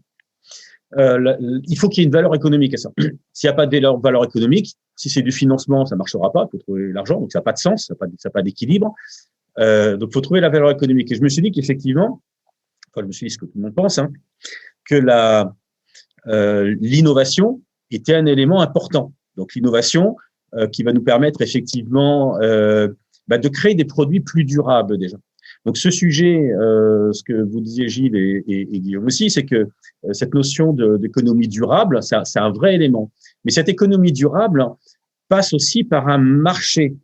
il faut qu'il y ait une valeur économique à ça. S'il n'y a pas de valeur économique, si c'est du financement, ça marchera pas. Il faut trouver l'argent, donc ça n'a pas de sens, ça n'a pas d'équilibre. Donc, il faut trouver la valeur économique. Et je me suis dit qu'effectivement, je me suis dit ce que tout le monde pense, hein, que l'innovation était un élément important. Donc, l'innovation qui va nous permettre effectivement de créer des produits plus durables déjà. Donc, ce sujet, ce que vous disiez Gilles et Guillaume aussi, c'est que cette notion d'économie durable, c'est un vrai élément. Mais cette économie durable passe aussi par un marché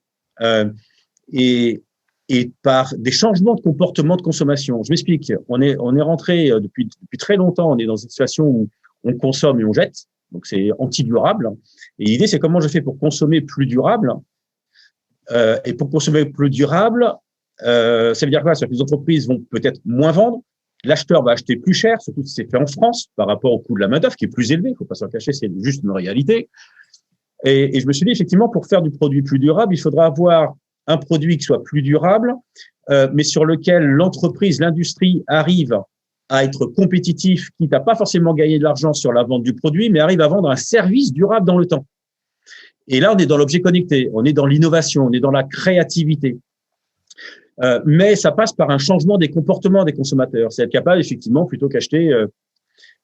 et par des changements de comportement de consommation. Je m'explique. On est rentré depuis très longtemps. On est dans une situation où on consomme et on jette. Donc, c'est anti-durable. Et l'idée, c'est comment je fais pour consommer plus durable. Et pour consommer plus durable, ça veut dire quoi? C'est que les entreprises vont peut-être moins vendre. L'acheteur va acheter plus cher, surtout si c'est fait en France, par rapport au coût de la main-d'œuvre, qui est plus élevé. Il ne faut pas s'en cacher, c'est juste une réalité. Et je me suis dit, effectivement, pour faire du produit plus durable, il faudra avoir un produit qui soit plus durable, mais sur lequel l'entreprise, l'industrie arrive à être compétitif, quitte à pas forcément gagner de l'argent sur la vente du produit, mais arrive à vendre un service durable dans le temps. Et là, on est dans l'objet connecté, on est dans l'innovation, on est dans la créativité. Mais ça passe par un changement des comportements des consommateurs. C'est être capable, effectivement, plutôt qu'acheter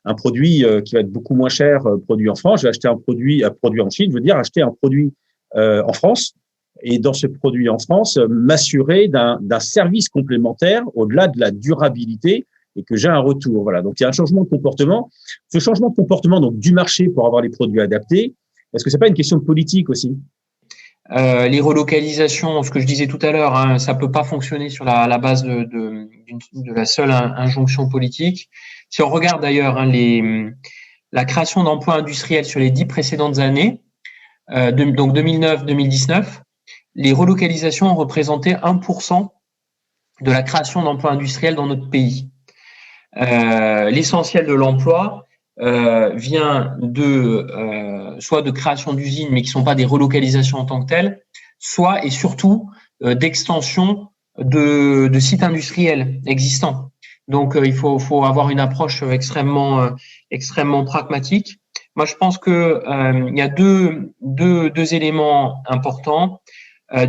un produit qui va être beaucoup moins cher produit en France, je vais acheter un produit en Chine, je veux dire acheter un produit en France. Et dans ce produit en France, m'assurer d'un service complémentaire au-delà de la durabilité et que j'ai un retour. Voilà. Donc, il y a un changement de comportement. Ce changement de comportement, donc, du marché pour avoir les produits adaptés, est-ce que c'est pas une question de politique aussi? Les relocalisations, ce que je disais tout à l'heure, hein, ça peut pas fonctionner sur la base de la seule injonction politique. Si on regarde d'ailleurs la création d'emplois industriels sur les 10 précédentes années, donc 2009-2019, les relocalisations ont représenté 1% de la création d'emplois industriels dans notre pays. L'essentiel de l'emploi vient soit de création d'usines, mais qui ne sont pas des relocalisations en tant que telles, soit et surtout d'extension de sites industriels existants. Donc, il faut avoir une approche extrêmement pragmatique. Moi, je pense que il y a deux éléments importants.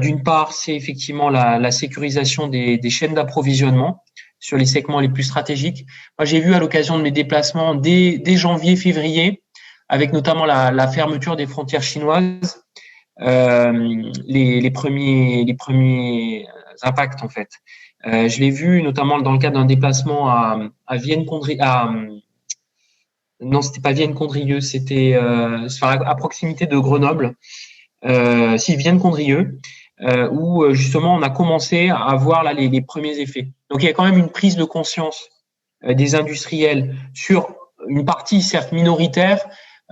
D'une part, c'est effectivement la sécurisation des chaînes d'approvisionnement sur les segments les plus stratégiques. Moi, j'ai vu à l'occasion de mes déplacements dès janvier, février, avec notamment la fermeture des frontières chinoises, les premiers impacts en fait. Je l'ai vu notamment dans le cadre d'un déplacement à Vienne-Condrieu. Non, c'était pas Vienne-Condrieu, c'était à proximité de Grenoble. Vienne-Condrieu, où justement on a commencé à voir là les premiers effets. Donc il y a quand même une prise de conscience des industriels sur une partie certes minoritaire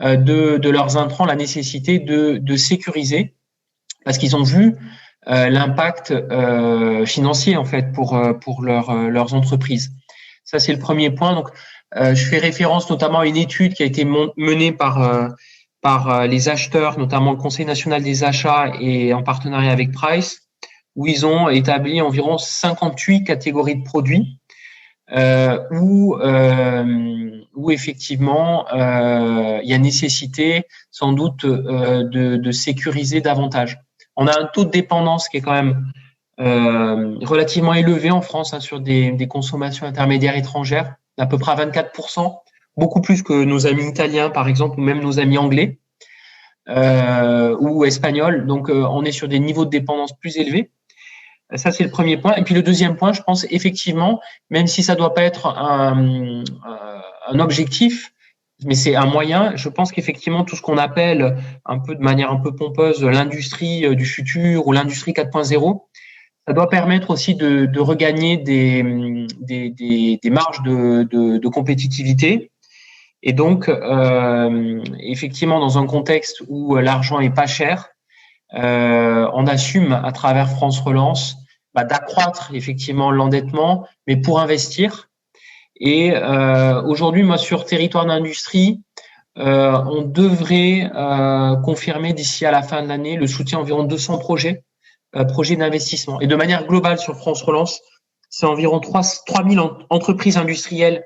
de leurs intrants, la nécessité de sécuriser, parce qu'ils ont vu l'impact financier en fait pour leurs entreprises. Ça c'est le premier point. Donc je fais référence notamment à une étude qui a été menée par les acheteurs, notamment le Conseil national des achats et en partenariat avec Price, où ils ont établi environ 58 catégories de produits où effectivement il y a nécessité sans doute de sécuriser davantage. On a un taux de dépendance qui est quand même relativement élevé en France sur des consommations intermédiaires étrangères, à peu près à 24%, beaucoup plus que nos amis italiens, par exemple, ou même nos amis anglais ou espagnols. Donc, on est sur des niveaux de dépendance plus élevés. Ça, c'est le premier point. Et puis, le deuxième point, je pense effectivement, même si ça doit pas être un objectif, mais c'est un moyen, je pense qu'effectivement, tout ce qu'on appelle de manière un peu pompeuse l'industrie du futur ou l'industrie 4.0, ça doit permettre aussi de regagner des marges de compétitivité. Et donc, effectivement, dans un contexte où l'argent est pas cher, on assume à travers France Relance d'accroître effectivement l'endettement, mais pour investir. Et aujourd'hui, moi, sur territoire d'industrie, on devrait confirmer d'ici à la fin de l'année le soutien à environ 200 projets d'investissement. Et de manière globale sur France Relance, c'est environ 3000 entreprises industrielles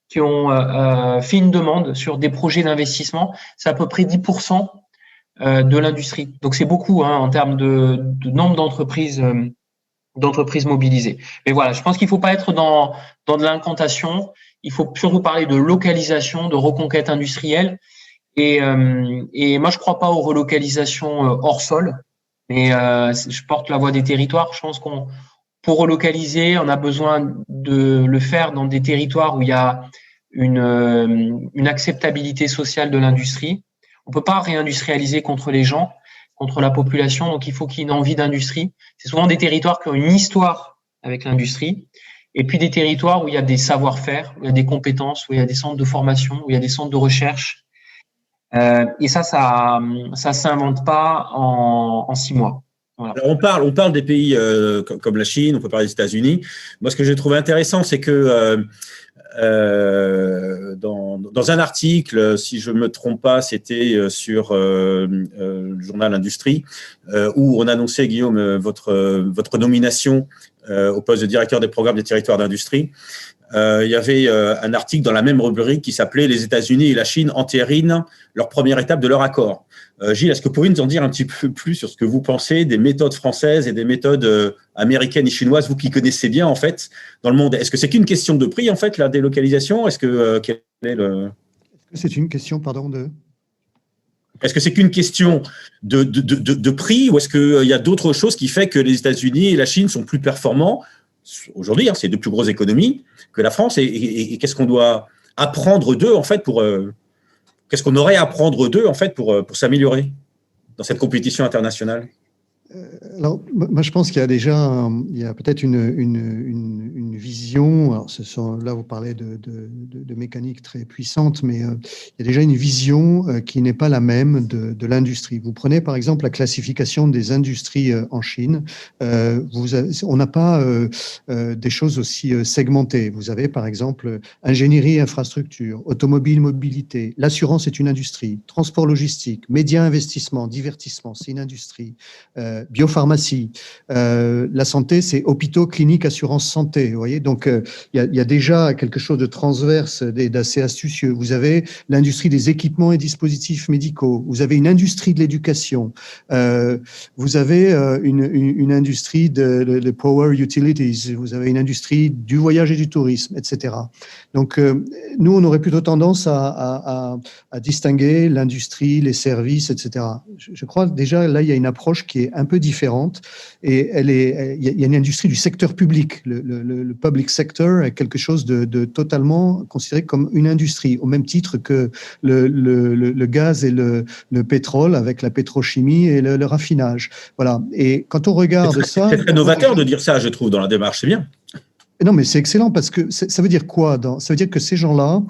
qui ont fait une demande sur des projets d'investissement. C'est à peu près 10% de l'industrie. Donc c'est beaucoup en termes de nombre d'entreprises mobilisées. Mais voilà, je pense qu'il ne faut pas être dans de l'incantation. Il faut surtout parler de localisation, de reconquête industrielle. Et moi, je ne crois pas aux relocalisations hors sol. Mais je porte la voix des territoires. Je pense pour relocaliser, on a besoin de le faire dans des territoires où il y a une acceptabilité sociale de l'industrie. On peut pas réindustrialiser contre les gens, contre la population. Donc, il faut qu'il y ait une envie d'industrie. C'est souvent des territoires qui ont une histoire avec l'industrie. Et puis des territoires où il y a des savoir-faire, où il y a des compétences, où il y a des centres de formation, où il y a des centres de recherche. Et ça s'invente pas en 6 mois. Voilà. Alors on parle des pays comme la Chine, on peut parler des États-Unis. Moi, ce que j'ai trouvé intéressant, c'est que dans un article, si je me trompe pas, c'était sur le journal Industrie, où on annonçait, Guillaume, votre nomination au poste de directeur des programmes des territoires d'industrie. Il y avait un article dans la même rubrique qui s'appelait « Les États-Unis et la Chine entérinent leur première étape de leur accord ». Gilles, est-ce que vous pourriez nous en dire un petit peu plus sur ce que vous pensez des méthodes françaises et des méthodes américaines et chinoises, vous qui connaissez bien en fait dans le monde? Est-ce que c'est qu'une question de prix en fait, la délocalisation? Est-ce que c'est une question, pardon, Est-ce que c'est qu'une question de prix ou est-ce qu'il y a d'autres choses qui fait que les États-Unis et la Chine sont plus performants aujourd'hui, c'est deux plus grosses économies que la France, et qu'est-ce qu'on doit apprendre d'eux en fait qu'est-ce qu'on aurait à apprendre d'eux en fait pour s'améliorer dans cette compétition internationale? Alors, moi, je pense qu'il y a peut-être une vision. Alors, là, vous parlez de mécanique très puissante, mais il y a déjà une vision qui n'est pas la même de l'industrie. Vous prenez, par exemple, la classification des industries en Chine. On n'a pas des choses aussi segmentées. Vous avez, par exemple, ingénierie, infrastructure, automobile, mobilité. L'assurance est une industrie. Transport logistique, médias, investissement, divertissement, c'est une industrie. Biopharmacie, la santé, c'est hôpitaux, cliniques, assurance santé. Vous voyez, donc il y a déjà quelque chose de transverse, d'assez astucieux. Vous avez l'industrie des équipements et dispositifs médicaux. Vous avez une industrie de l'éducation. Vous avez une industrie de power utilities. Vous avez une industrie du voyage et du tourisme, etc. Donc nous, on aurait plutôt tendance à distinguer l'industrie, les services, etc. Je crois déjà là, il y a une approche qui est un peu différente et il y a une industrie du secteur public. Le public sector est quelque chose de totalement considéré comme une industrie, au même titre que le gaz et le pétrole avec la pétrochimie et le raffinage. Voilà. Et quand on regarde ça, c'est très novateur de dire ça, je trouve, dans la démarche. C'est bien. Non, mais c'est excellent parce que ça veut dire quoi? Ça veut dire que ces gens-là,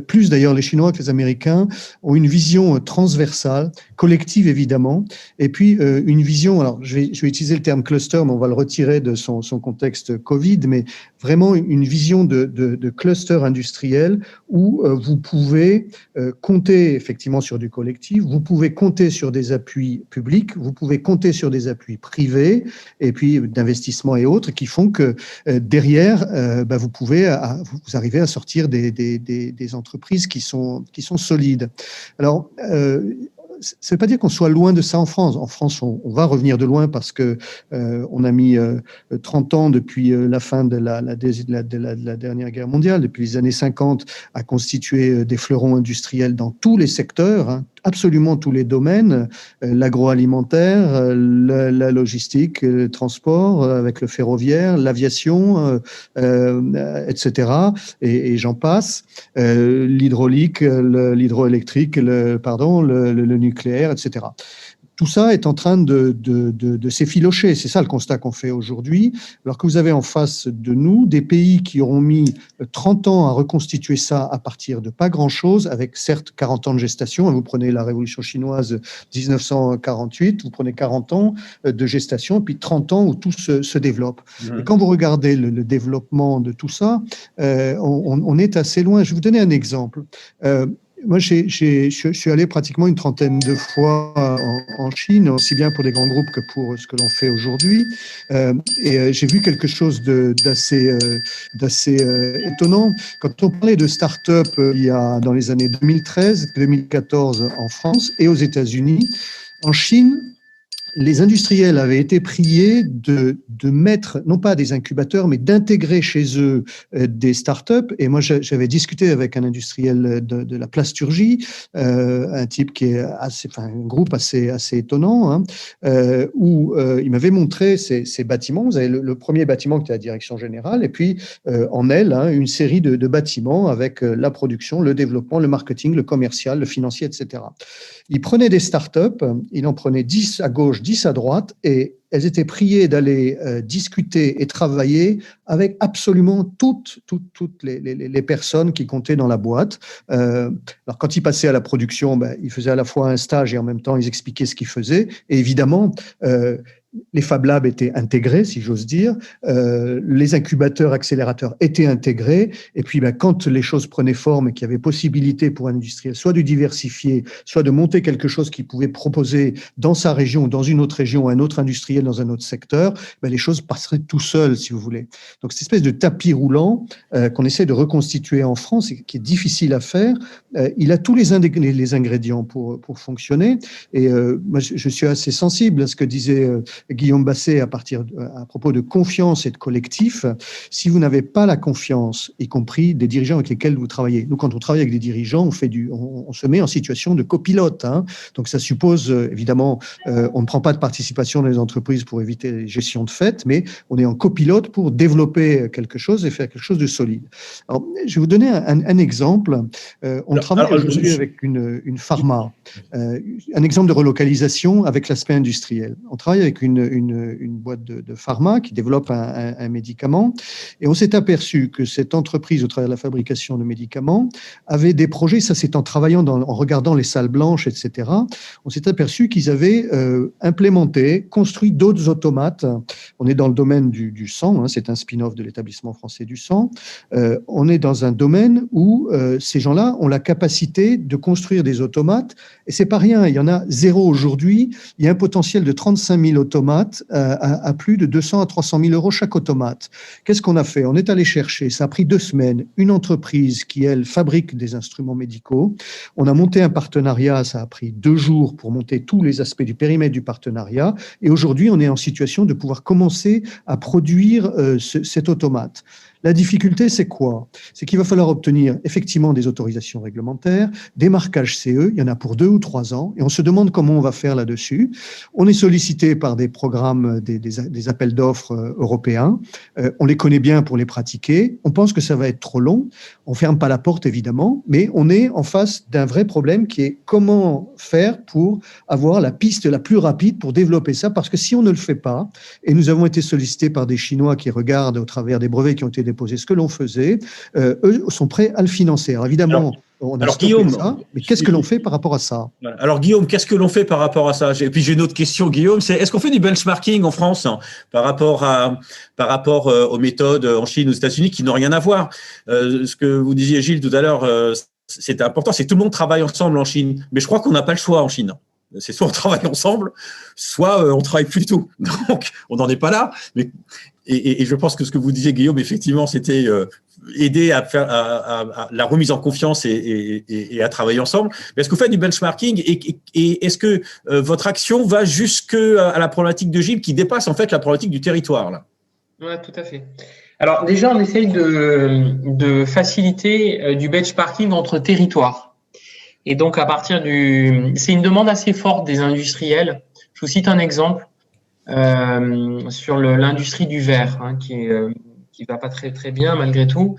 plus d'ailleurs les Chinois que les Américains, ont une vision transversale, collective évidemment, et puis une vision, alors je vais utiliser le terme cluster, mais on va le retirer de son contexte Covid, mais vraiment une vision de cluster industriel où vous pouvez compter effectivement sur du collectif, vous pouvez compter sur des appuis publics, vous pouvez compter sur des appuis privés, et puis d'investissement et autres, qui font que derrière, vous arrivez à sortir des entreprises qui sont solides. Alors, ça ne veut pas dire qu'on soit loin de ça en France. En France, on va revenir de loin parce que on a mis 30 ans depuis la fin de la dernière guerre mondiale, depuis les années 50, à constituer des fleurons industriels dans tous les secteurs, hein, absolument tous les domaines, l'agroalimentaire, la logistique, le transport, avec le ferroviaire, l'aviation, etc. Et j'en passe, l'hydraulique, l'hydroélectrique, le nucléaire, etc. Tout ça est en train de s'effilocher. C'est ça le constat qu'on fait aujourd'hui. Alors que vous avez en face de nous des pays qui auront mis 30 ans à reconstituer ça à partir de pas grand-chose, avec certes 40 ans de gestation. Vous prenez la révolution chinoise 1948, vous prenez 40 ans de gestation, puis 30 ans où tout se développe. Et quand vous regardez le développement de tout ça, on est assez loin. Je vais vous donner un exemple. Moi, je suis allé pratiquement une trentaine de fois en Chine, aussi bien pour des grands groupes que pour ce que l'on fait aujourd'hui. Et j'ai vu quelque chose d'assez étonnant. Quand on parlait de start-up dans les années 2013-2014 en France et aux États-Unis, en Chine, les industriels avaient été priés de mettre, non pas des incubateurs, mais d'intégrer chez eux des startups. Et moi, j'avais discuté avec un industriel de la plasturgie, un type qui est un groupe assez étonnant, hein, où il m'avait montré ces bâtiments. Vous avez le premier bâtiment qui est la direction générale, et puis en aile, hein, une série de bâtiments avec la production, le développement, le marketing, le commercial, le financier, etc. Il prenait des startups, il en prenait 10 à gauche, 10 à droite, et elles étaient priées d'aller discuter et travailler avec absolument toutes les personnes qui comptaient dans la boîte. Alors, quand ils passaient à la production, ils faisaient à la fois un stage et en même temps, ils expliquaient ce qu'ils faisaient. Et évidemment, les Fab Labs étaient intégrés, si j'ose dire. Les incubateurs, accélérateurs étaient intégrés. Et puis, quand les choses prenaient forme et qu'il y avait possibilité pour un industriel, soit de diversifier, soit de monter quelque chose qu'il pouvait proposer dans sa région ou dans une autre région, un autre industriel dans un autre secteur, les choses passeraient tout seules, si vous voulez. Donc, cette espèce de tapis roulant qu'on essaie de reconstituer en France et qui est difficile à faire, il a tous les ingrédients pour fonctionner. Et moi, je suis assez sensible à ce que disait Guillaume Basset à propos de confiance et de collectif. Si vous n'avez pas la confiance, y compris des dirigeants avec lesquels vous travaillez. Nous, quand on travaille avec des dirigeants, on se met en situation de copilote, hein. Donc, ça suppose, évidemment, on ne prend pas de participation dans les entreprises pour éviter les gestions de fait, mais on est en copilote pour développer quelque chose et faire quelque chose de solide. Alors, je vais vous donner un exemple. On travaille aujourd'hui avec une pharma. Un exemple de relocalisation avec l'aspect industriel. On travaille avec une boîte de pharma qui développe un médicament, et on s'est aperçu que cette entreprise, au travers de la fabrication de médicaments, avait des projets, ça c'est en travaillant, en regardant les salles blanches, etc., on s'est aperçu qu'ils avaient implémenté, construit d'autres automates. On est dans le domaine du sang, hein, c'est un spin-off de l'établissement français du sang. On est dans un domaine où ces gens-là ont la capacité de construire des automates, et c'est pas rien, il y en a 0 aujourd'hui, il y a un potentiel de 35 000 automates à plus de 200 à 300 000 euros chaque automate. Qu'est-ce qu'on a fait? On est allé chercher, ça a pris 2 semaines, une entreprise qui, elle, fabrique des instruments médicaux. On a monté un partenariat, ça a pris 2 jours pour monter tous les aspects du périmètre du partenariat, et aujourd'hui, on est en situation de pouvoir commencer à produire cet automate. La difficulté, c'est quoi? C'est qu'il va falloir obtenir effectivement des autorisations réglementaires, des marquages CE, il y en a pour 2 ou 3 ans, et on se demande comment on va faire là-dessus. On est sollicité par des programmes, des appels d'offres européens, on les connaît bien pour les pratiquer, on pense que ça va être trop long, on ne ferme pas la porte évidemment, mais on est en face d'un vrai problème qui est comment faire pour avoir la piste la plus rapide pour développer ça, parce que si on ne le fait pas, et nous avons été sollicités par des Chinois qui regardent au travers des brevets qui ont été déposer ce que l'on faisait, eux sont prêts à le financer. Alors évidemment, on a stoppé Guillaume, ça, mais qu'est-ce que l'on fait par rapport à ça? Alors Guillaume, qu'est-ce que l'on fait par rapport à ça? Et puis j'ai une autre question, Guillaume, c'est est-ce qu'on fait du benchmarking en France par rapport aux méthodes en Chine, aux États-Unis qui n'ont rien à voir? Ce que vous disiez, Gilles, tout à l'heure, c'était important, c'est que tout le monde travaille ensemble en Chine, mais je crois qu'on n'a pas le choix en Chine. C'est soit on travaille ensemble, soit on travaille plus du tout. Donc, on n'en est pas là. Mais et je pense que ce que vous disiez, Guillaume, effectivement, c'était aider à faire à la remise en confiance et à travailler ensemble. Mais est-ce que vous faites du benchmarking et est-ce que votre action va jusque à la problématique de Gilles qui dépasse en fait la problématique du territoire là? Oui, tout à fait. Alors déjà, on essaye de faciliter du benchmarking entre territoires. Et donc à partir c'est une demande assez forte des industriels. Je vous cite un exemple sur l'industrie du verre, qui va pas très très bien malgré tout.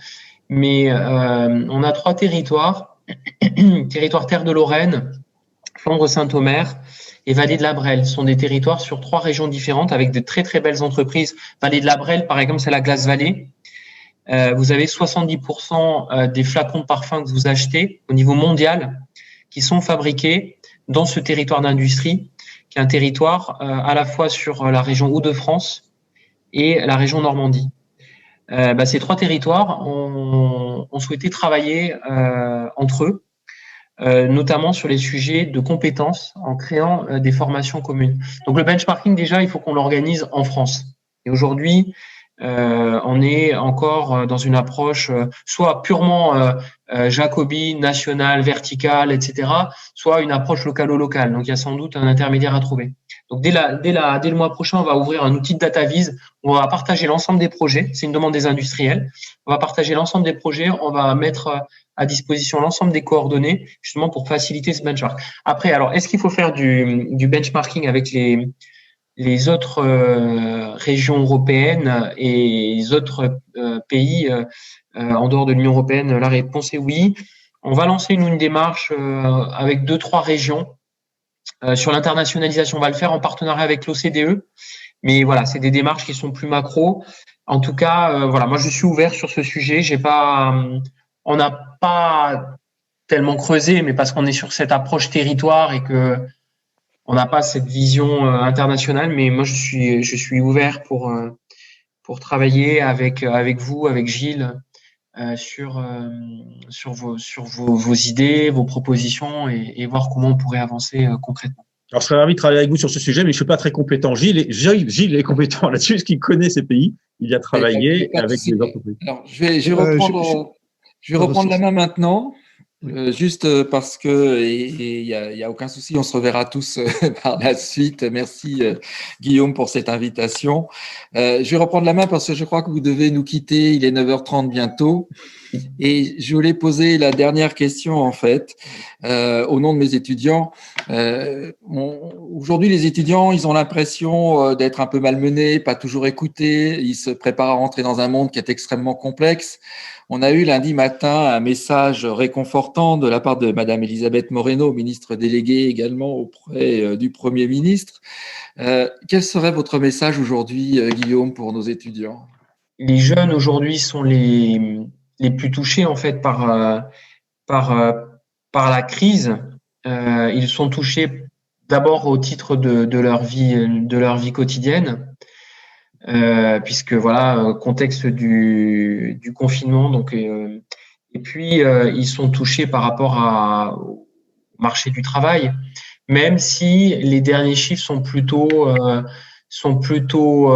Mais on a 3 territoires territoire Terre de Lorraine, Flandre-Saint-Omer et Vallée de la Brelle. Ce sont des territoires sur 3 régions différentes avec de très très belles entreprises. Vallée de la Brelle, par exemple, c'est la Glace Vallée. Vous avez 70% des flacons de parfum que vous achetez au niveau mondial qui sont fabriqués dans ce territoire d'industrie, qui est un territoire à la fois sur la région Hauts-de-France et la région Normandie. Ces 3 territoires ont souhaité travailler entre eux, notamment sur les sujets de compétences en créant des formations communes. Donc le benchmarking, déjà, il faut qu'on l'organise en France. Et aujourd'hui, on est encore dans une approche soit purement jacobine, nationale, verticale, etc., soit une approche localo-locale. Donc il y a sans doute un intermédiaire à trouver. Donc dès le mois prochain, on va ouvrir un outil de DataVis où on va partager l'ensemble des projets. C'est une demande des industriels. On va partager l'ensemble des projets. On va mettre à disposition l'ensemble des coordonnées justement pour faciliter ce benchmark. Après, alors est-ce qu'il faut faire du benchmarking avec les autres régions européennes et les autres pays en dehors de l'Union européenne? La réponse est oui. On va lancer une démarche avec 2-3 régions. Sur l'internationalisation, on va le faire en partenariat avec l'OCDE. Mais voilà, c'est des démarches qui sont plus macro. En tout cas, voilà, moi je suis ouvert sur ce sujet. On n'a pas tellement creusé, mais parce qu'on est sur cette approche territoire et que on n'a pas cette vision internationale. Mais moi je suis ouvert pour travailler avec vous, avec Gilles, sur vos idées, vos propositions et voir comment on pourrait avancer concrètement. Alors, je serais ravi de travailler avec vous sur ce sujet, mais je suis pas très compétent. Gilles est compétent là-dessus, parce qu'il connaît ces pays. Il a travaillé avec des entreprises. Alors, je vais reprendre la main maintenant. Juste parce que il y a aucun souci, on se reverra tous par la suite. Merci Guillaume pour cette invitation. Je vais reprendre la main parce que je crois que vous devez nous quitter. Il est 9h30 bientôt. Et je voulais poser la dernière question en fait au nom de mes étudiants. Aujourd'hui, les étudiants, ils ont l'impression d'être un peu malmenés, pas toujours écoutés. Ils se préparent à rentrer dans un monde qui est extrêmement complexe. On a eu lundi matin un message réconfortant de la part de Madame Elisabeth Moreno, ministre déléguée également auprès du Premier ministre. Quel serait votre message aujourd'hui, Guillaume, pour nos étudiants? Les jeunes aujourd'hui sont les plus touchés en fait par la crise. Ils sont touchés d'abord au titre de leur vie quotidienne. Puisque voilà, contexte du confinement, donc et puis ils sont touchés par rapport au marché du travail, même si les derniers chiffres sont plutôt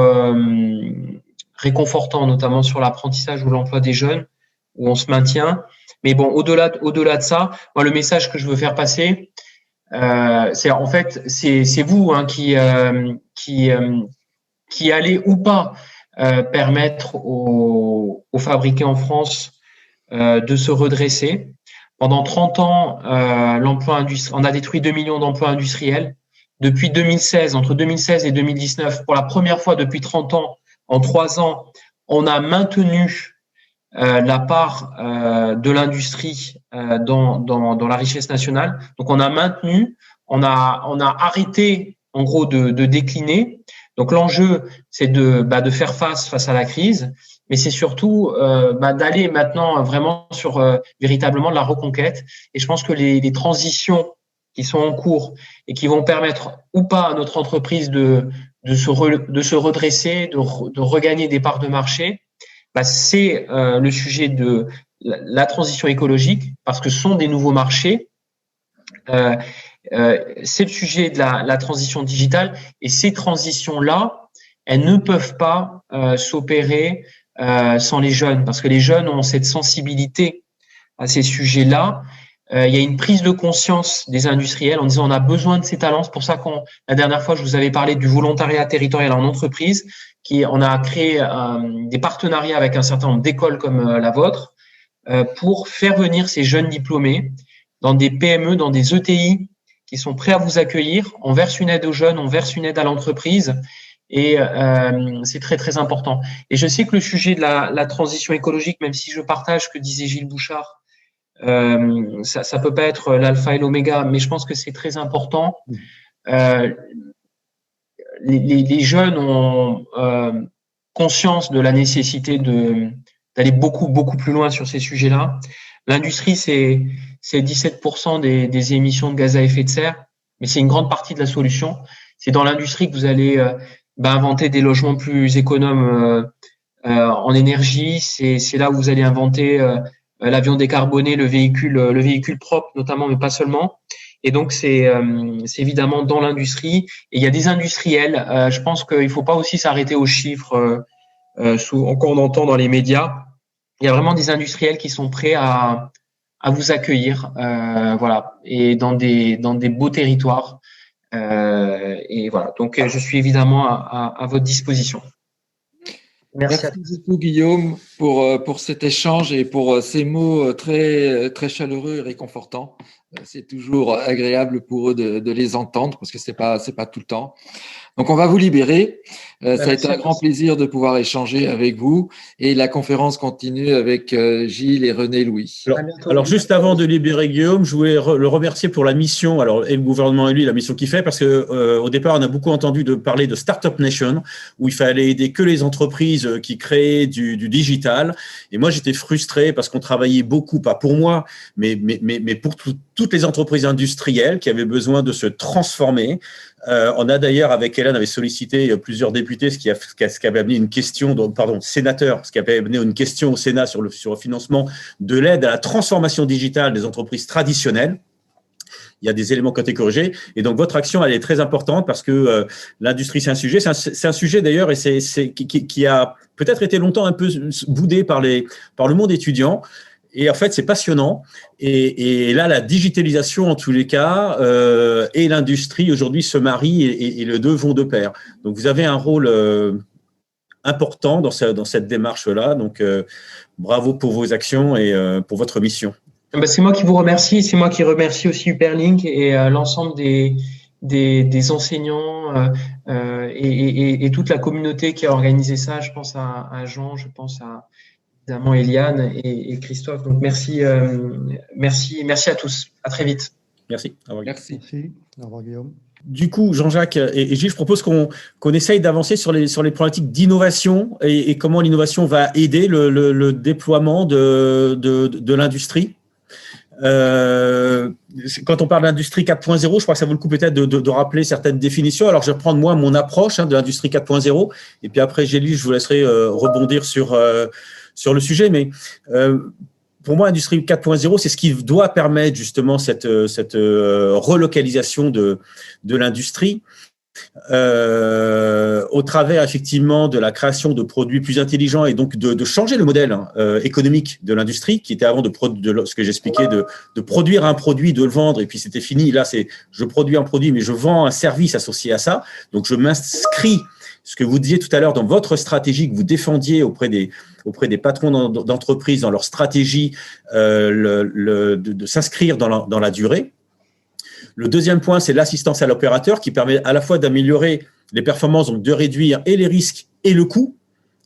réconfortants, notamment sur l'apprentissage ou l'emploi des jeunes, où on se maintient. Mais bon, au-delà de ça, moi le message que je veux faire passer, c'est en fait c'est vous qui allait ou pas permettre aux fabriqués en France de se redresser. Pendant 30 ans, on a détruit 2 millions d'emplois industriels. Depuis 2016, entre 2016 et 2019, pour la première fois depuis 30 ans, en 3 ans, on a maintenu la part de l'industrie dans la richesse nationale. Donc on a maintenu, on a arrêté en gros de décliner. Donc l'enjeu, c'est de faire face à la crise, mais c'est surtout d'aller maintenant vraiment sur véritablement de la reconquête. Et je pense que les transitions qui sont en cours et qui vont permettre ou pas à notre entreprise de se redresser, de regagner des parts de marché, c'est le sujet de la transition écologique, parce que ce sont des nouveaux marchés. C'est le sujet de la transition digitale, et ces transitions-là, elles ne peuvent pas s'opérer sans les jeunes, parce que les jeunes ont cette sensibilité à ces sujets-là. Il y a une prise de conscience des industriels en disant on a besoin de ces talents. C'est pour ça la dernière fois, je vous avais parlé du volontariat territorial en entreprise, on a créé des partenariats avec un certain nombre d'écoles comme la vôtre pour faire venir ces jeunes diplômés dans des PME, dans des ETI qui sont prêts à vous accueillir. On verse une aide aux jeunes, on verse une aide à l'entreprise. Et c'est très, très important. Et je sais que le sujet de la transition écologique, même si je partage ce que disait Gilles Bouchard, ça peut pas être l'alpha et l'oméga, mais je pense que c'est très important. Les jeunes ont conscience de la nécessité d'aller beaucoup, beaucoup plus loin sur ces sujets-là. L'industrie, c'est 17% des émissions de gaz à effet de serre, mais c'est une grande partie de la solution. C'est dans l'industrie que vous allez inventer des logements plus économes en énergie. C'est là où vous allez inventer l'avion décarboné, le véhicule propre notamment, mais pas seulement. Et donc c'est évidemment dans l'industrie. Et il y a des industriels. Je pense qu'il faut pas aussi s'arrêter aux chiffres qu'on entend dans les médias. Il y a vraiment des industriels qui sont prêts à vous accueillir, voilà, et dans des beaux territoires. Et voilà. Donc je suis évidemment à votre disposition. Merci beaucoup Guillaume pour cet échange et pour ces mots très très chaleureux et réconfortants. C'est toujours agréable pour eux de les entendre parce que c'est pas tout le temps. Donc on va vous libérer. Ça a été un grand plaisir de pouvoir échanger avec vous et la conférence continue avec Gilles et René Louis. Alors juste avant de libérer Guillaume, je voulais le remercier pour la mission. Alors et le gouvernement et lui la mission qu'il fait parce que au départ on a beaucoup entendu parler de Startup Nation où il fallait aider que les entreprises qui créaient du digital. Et moi j'étais frustré parce qu'on travaillait beaucoup, pas pour moi, mais pour toutes les entreprises industrielles qui avaient besoin de se transformer. On a d'ailleurs, avec Hélène, avait sollicité plusieurs députés, ce qui avait amené une question, sénateurs, ce qui avait amené une question au Sénat sur le financement de l'aide à la transformation digitale des entreprises traditionnelles. Il y a des éléments qui ont été corrigés. Et donc, votre action, elle est très importante parce que l'industrie, c'est un sujet. C'est un sujet, d'ailleurs, et qui a peut-être été longtemps un peu boudé par le monde étudiant. Et en fait, c'est passionnant. Et là, la digitalisation, en tous les cas, et l'industrie, aujourd'hui, se marient et les deux vont de pair. Donc, vous avez un rôle important dans cette démarche-là. Donc, bravo pour vos actions et pour votre mission. C'est moi qui vous remercie. C'est moi qui remercie aussi Hyperlink et l'ensemble des enseignants et toute la communauté qui a organisé ça. Je pense à Jean, je pense à évidemment Eliane et Christophe. Donc merci à tous. À très vite. Merci. Au revoir. Merci. Au revoir Guillaume. Du coup, Jean-Jacques et Gilles, je propose qu'on essaye d'avancer sur les problématiques d'innovation et comment l'innovation va aider le déploiement de l'industrie. Quand on parle d'industrie 4.0, je crois que ça vaut le coup peut-être de rappeler certaines définitions. Alors, je vais prendre moi mon approche de l'industrie 4.0 et puis après, Gélie, je vous laisserai rebondir sur le sujet. Mais pour moi, l'industrie 4.0, c'est ce qui doit permettre justement cette relocalisation de l'industrie. Au travers effectivement de la création de produits plus intelligents et donc de changer le modèle économique de l'industrie qui était avant de ce que j'expliquais de produire un produit, de le vendre et puis c'était fini. Là, c'est je produis un produit mais je vends un service associé à ça. Donc, je m'inscris, ce que vous disiez tout à l'heure dans votre stratégie que vous défendiez auprès des patrons d'entreprise dans leur stratégie de s'inscrire dans la durée. Le deuxième point, c'est l'assistance à l'opérateur qui permet à la fois d'améliorer les performances, donc de réduire et les risques et le coût,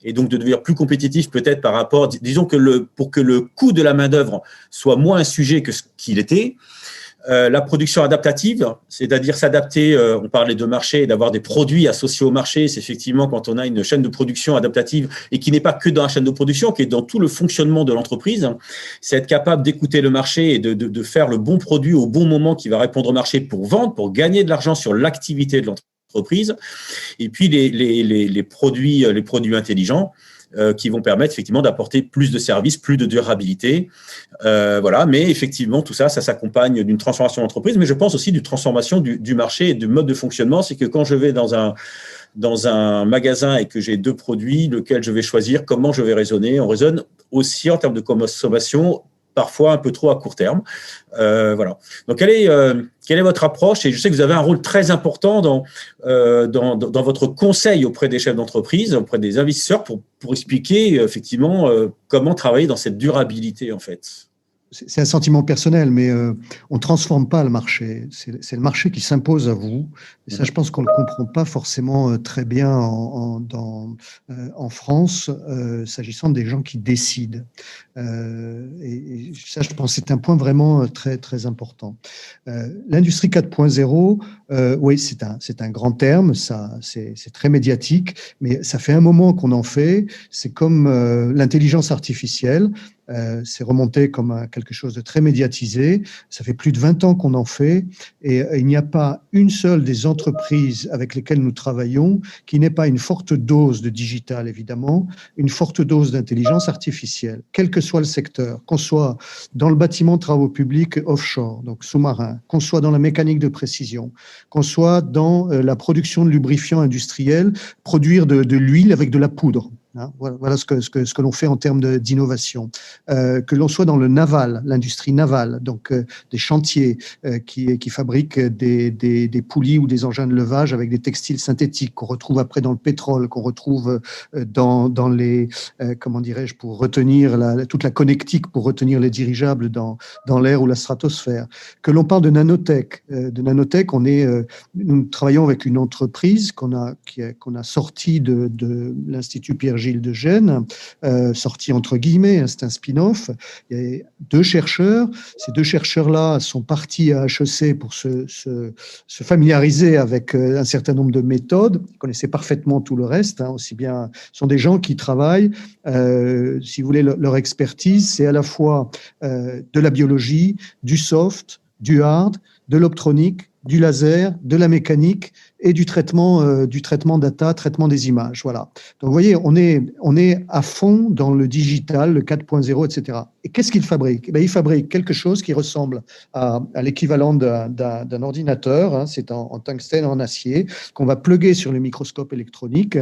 et donc de devenir plus compétitif peut-être par rapport, disons que pour que le coût de la main-d'œuvre soit moins un sujet que ce qu'il était. La production adaptative, c'est-à-dire s'adapter, on parlait de marché, d'avoir des produits associés au marché, c'est effectivement quand on a une chaîne de production adaptative et qui n'est pas que dans la chaîne de production, qui est dans tout le fonctionnement de l'entreprise, c'est être capable d'écouter le marché et de faire le bon produit au bon moment qui va répondre au marché pour vendre, pour gagner de l'argent sur l'activité de l'entreprise. Et puis les produits intelligents, qui vont permettre effectivement d'apporter plus de services, plus de durabilité. Voilà. Mais effectivement, tout ça s'accompagne d'une transformation d'entreprise, mais je pense aussi d'une transformation du marché et du mode de fonctionnement. C'est que quand je vais dans dans un magasin et que j'ai 2 produits, lequel je vais choisir, comment je vais raisonner. On raisonne aussi en termes de consommation, parfois un peu trop à court terme. Voilà. Donc, quelle est votre approche? Et je sais que vous avez un rôle très important dans votre conseil auprès des chefs d'entreprise, auprès des investisseurs, pour expliquer effectivement comment travailler dans cette durabilité, en fait. C'est un sentiment personnel, mais on ne transforme pas le marché. C'est le marché qui s'impose à vous. Et ça, je pense qu'on ne le comprend pas forcément très bien en France, s'agissant des gens qui décident. Et ça, je pense, c'est un point vraiment très, très important. L'industrie 4.0, oui, c'est un grand terme, c'est très médiatique, mais ça fait un moment qu'on en fait. C'est comme l'intelligence artificielle. C'est remonté comme quelque chose de très médiatisé. Ça fait plus de 20 ans qu'on en fait et il n'y a pas une seule des entreprises avec lesquelles nous travaillons qui n'ait pas une forte dose de digital, évidemment, une forte dose d'intelligence artificielle, quel que soit le secteur, qu'on soit dans le bâtiment de travaux publics offshore, donc sous-marin, qu'on soit dans la mécanique de précision, qu'on soit dans la production de lubrifiants industriels, produire de l'huile avec de la poudre. Voilà ce que l'on fait en termes d'innovation. Que l'on soit dans le naval, l'industrie navale, donc des chantiers qui fabriquent des poulies ou des engins de levage avec des textiles synthétiques qu'on retrouve après dans le pétrole, qu'on retrouve dans les, comment dirais-je, pour retenir toute la connectique, pour retenir les dirigeables dans l'air ou la stratosphère. Que l'on parle de nanotech. Nous travaillons avec une entreprise qu'on a sortie de l'Institut Pierre-Gilles de Gênes, sorti entre guillemets, c'est un spin-off. Il y a 2 chercheurs. Ces 2 chercheurs-là sont partis à HEC pour se familiariser avec un certain nombre de méthodes. Ils connaissaient parfaitement tout le reste, aussi bien. Ce sont des gens qui travaillent, si vous voulez, leur expertise, c'est à la fois de la biologie, du soft, du hard, de l'optronique, du laser, de la mécanique et du traitement data, traitement des images. Voilà. Donc, vous voyez, on est à fond dans le digital, le 4.0, etc. Et qu'est-ce qu'ils fabriquent? Ils fabriquent quelque chose qui ressemble à l'équivalent d'un ordinateur. C'est en tungstène, en acier, qu'on va plugger sur le microscope électronique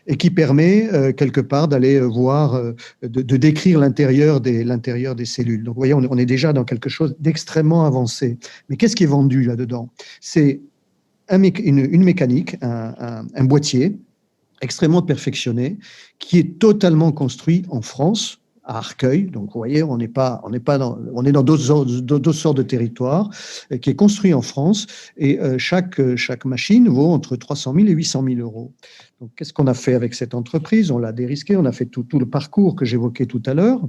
et qui permet, quelque part, d'aller voir, de décrire l'intérieur des cellules. Donc, vous voyez, on est déjà dans quelque chose d'extrêmement avancé. Mais qu'est-ce qui est vendu là-dedans? C'est une mécanique, un boîtier extrêmement perfectionné qui est totalement construit en France, à Arcueil. Donc, vous voyez, on est dans d'autres sortes de territoires, qui est construit en France et chaque machine vaut entre 300 000 et 800 000 euros. Donc, qu'est-ce qu'on a fait avec cette entreprise? On l'a dérisqué, on a fait tout le parcours que j'évoquais tout à l'heure.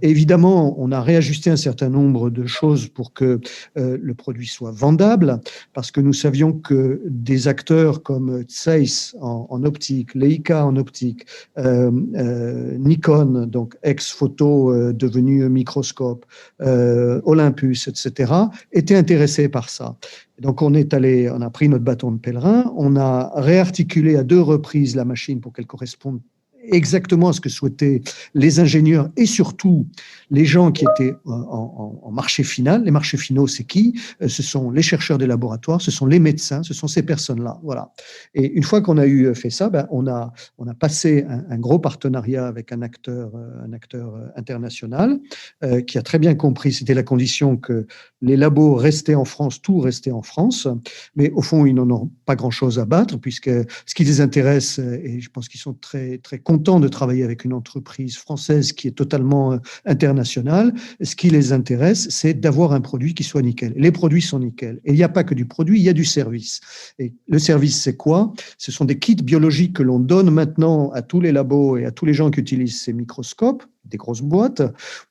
Évidemment, on a réajusté un certain nombre de choses pour que le produit soit vendable, parce que nous savions que des acteurs comme Zeiss en optique, Leica en optique, Nikon, donc ex-photo devenu microscope, Olympus, etc., étaient intéressés par ça. Donc, on a pris notre bâton de pèlerin, on a réarticulé à 2 reprises la machine pour qu'elle corresponde exactement à ce que souhaitaient les ingénieurs et surtout les gens qui étaient en marché final. Les marchés finaux, c'est qui? Ce sont les chercheurs des laboratoires, ce sont les médecins, ce sont ces personnes-là. Voilà. Et une fois qu'on a fait ça, on a passé un gros partenariat avec un acteur international qui a très bien compris, c'était la condition que les labos restaient en France, tout restait en France, mais au fond, ils n'en ont pas grand-chose à battre puisque ce qui les intéresse, et je pense qu'ils sont très, très contents de travailler avec une entreprise française qui est totalement internationale. Ce qui les intéresse, c'est d'avoir un produit qui soit nickel. Les produits sont nickel. Et il n'y a pas que du produit, il y a du service. Et le service, c'est quoi? Ce sont des kits biologiques que l'on donne maintenant à tous les labos et à tous les gens qui utilisent ces microscopes, des grosses boîtes,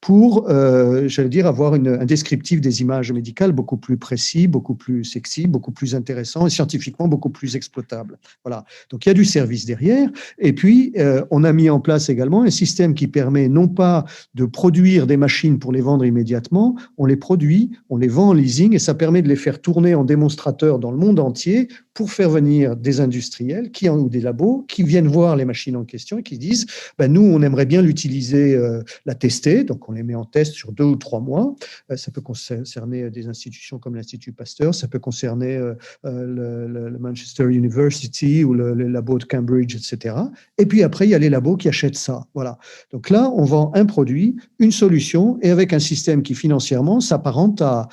pour, j'allais dire, avoir un descriptif des images médicales beaucoup plus précis, beaucoup plus sexy, beaucoup plus intéressant et scientifiquement beaucoup plus exploitable. Voilà. Donc, il y a du service derrière. Et puis, on a mis en place également un système qui permet non pas de produire des machines pour les vendre immédiatement, on les produit, on les vend en leasing et ça permet de les faire tourner en démonstrateur dans le monde entier pour faire venir des industriels ou des labos qui viennent voir les machines en question et qui disent nous, on aimerait bien l'utiliser, la tester. Donc, on les met en test sur 2 ou 3 mois. Ça peut concerner des institutions comme l'Institut Pasteur, ça peut concerner le Manchester University ou le labo de Cambridge, etc. Et puis après, il y a les labos qui achètent ça. Voilà. Donc là, on vend un produit, une solution, et avec un système qui financièrement s'apparente à,